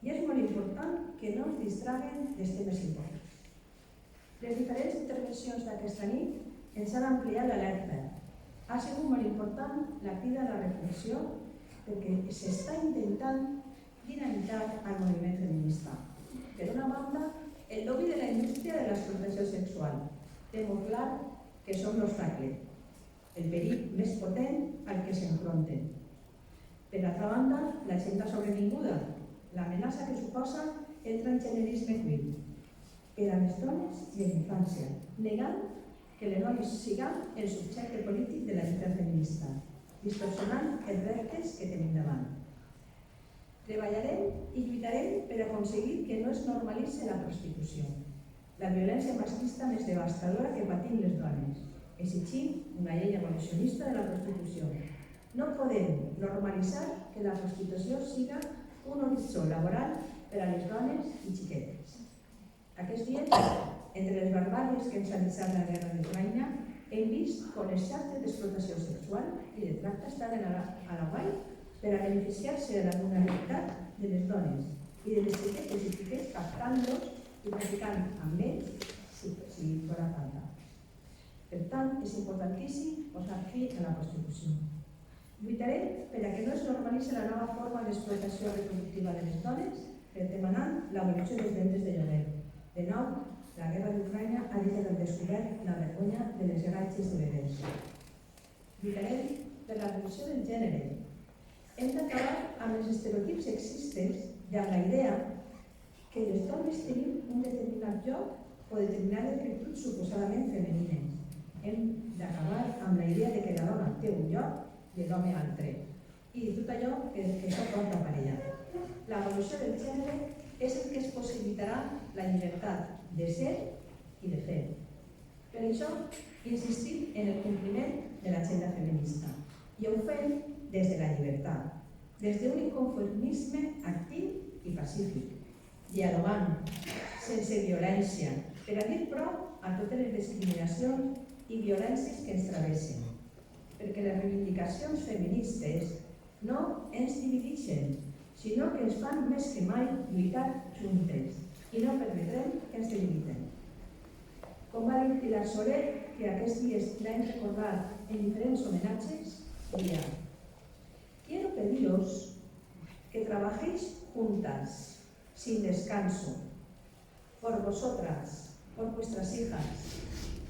i és molt important que no ens distraguen dels temes importants. Les diferents intervencions d'aquesta nit ens han ampliat l'alerta. Ha sigut molt important la crida a la reflexió perquè s'està intentant dinamitar el moviment feminista. Per una banda, el lobby de la indústria de l'explotació sexual té molt clar que són l'obstacle, el perill més potent al que s'enfronten. Per altra banda, l'agenda sobrevinguda, l'amenaça que suposa el transgenerisme queer per a les dones i la infància, negant que les dones siguin el subjecte polític de la lluita feminista, distorsionant els reptes que tenim davant. Treballarem i lluitarem per aconseguir que no es normalitzi la prostitució, la violència masclista més devastadora que patim les dones. Exigim una llei abolicionista de la prostitució. No podem normalitzar que la prostitució siga un horitzó laboral per a les dones i xiquetes. Aquests dies, entre les barbàries que ens ha deixat la guerra d'Ucraïna, hem vist com les xarxes d'explotació sexual i de tracte estaven a la vall per a beneficiar-se de la vulnerabilitat de les dones i de les xiquetes i xiquets captant-los i traficant amb ells si fora falta. Per tant, és importantíssim posar fi a la prostitució. Lluitarem per a que no es normalitzi la nova forma d'explotació reproductiva de les dones, demanant l'abolició dels ventres de lloguer. De nou, la guerra d'Ucraïna ha deixat al descobert la vergonya de les granges de bebès. Lluitarem per la revolució del gènere. Hem d'acabar amb els estereotips sexistes i amb la idea que les dones tenim un determinat lloc o determinades virtuts suposadament femenines. Hem d'acabar amb la idea de que la dona té un lloc i l'home altre. I tot allò que això porta aparellat. La revolució del gènere és el que es possibilitarà la llibertat de ser i de fer. Per això, insistim en el compliment de l'agenda feminista. I ho fem des de la llibertat, des d'un inconformisme actiu i pacífic, dialogant, sense violència, per a dir prou a totes les discriminacions i violències que ens travessen. Perquè les reivindicacions feministes no ens divideixen, sinó que ens fan més que mai lluitar juntes i no permetrem que ens debiliten. Com va dir Pilar Soler, que aquests dies l'hem recordat en diferents homenatges, deia: quiero pediros que trabajéis juntas, sin descanso, por vosotras, por vuestras hijas,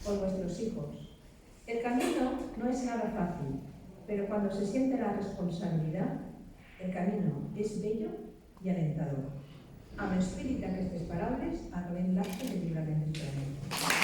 por vuestros hijos. El camino no es nada fácil, pero cuando se siente la responsabilidad, el camino és bello i alentador. Amb l'esperit d'aquestes paraules acabem l'acte de lliurament del premi.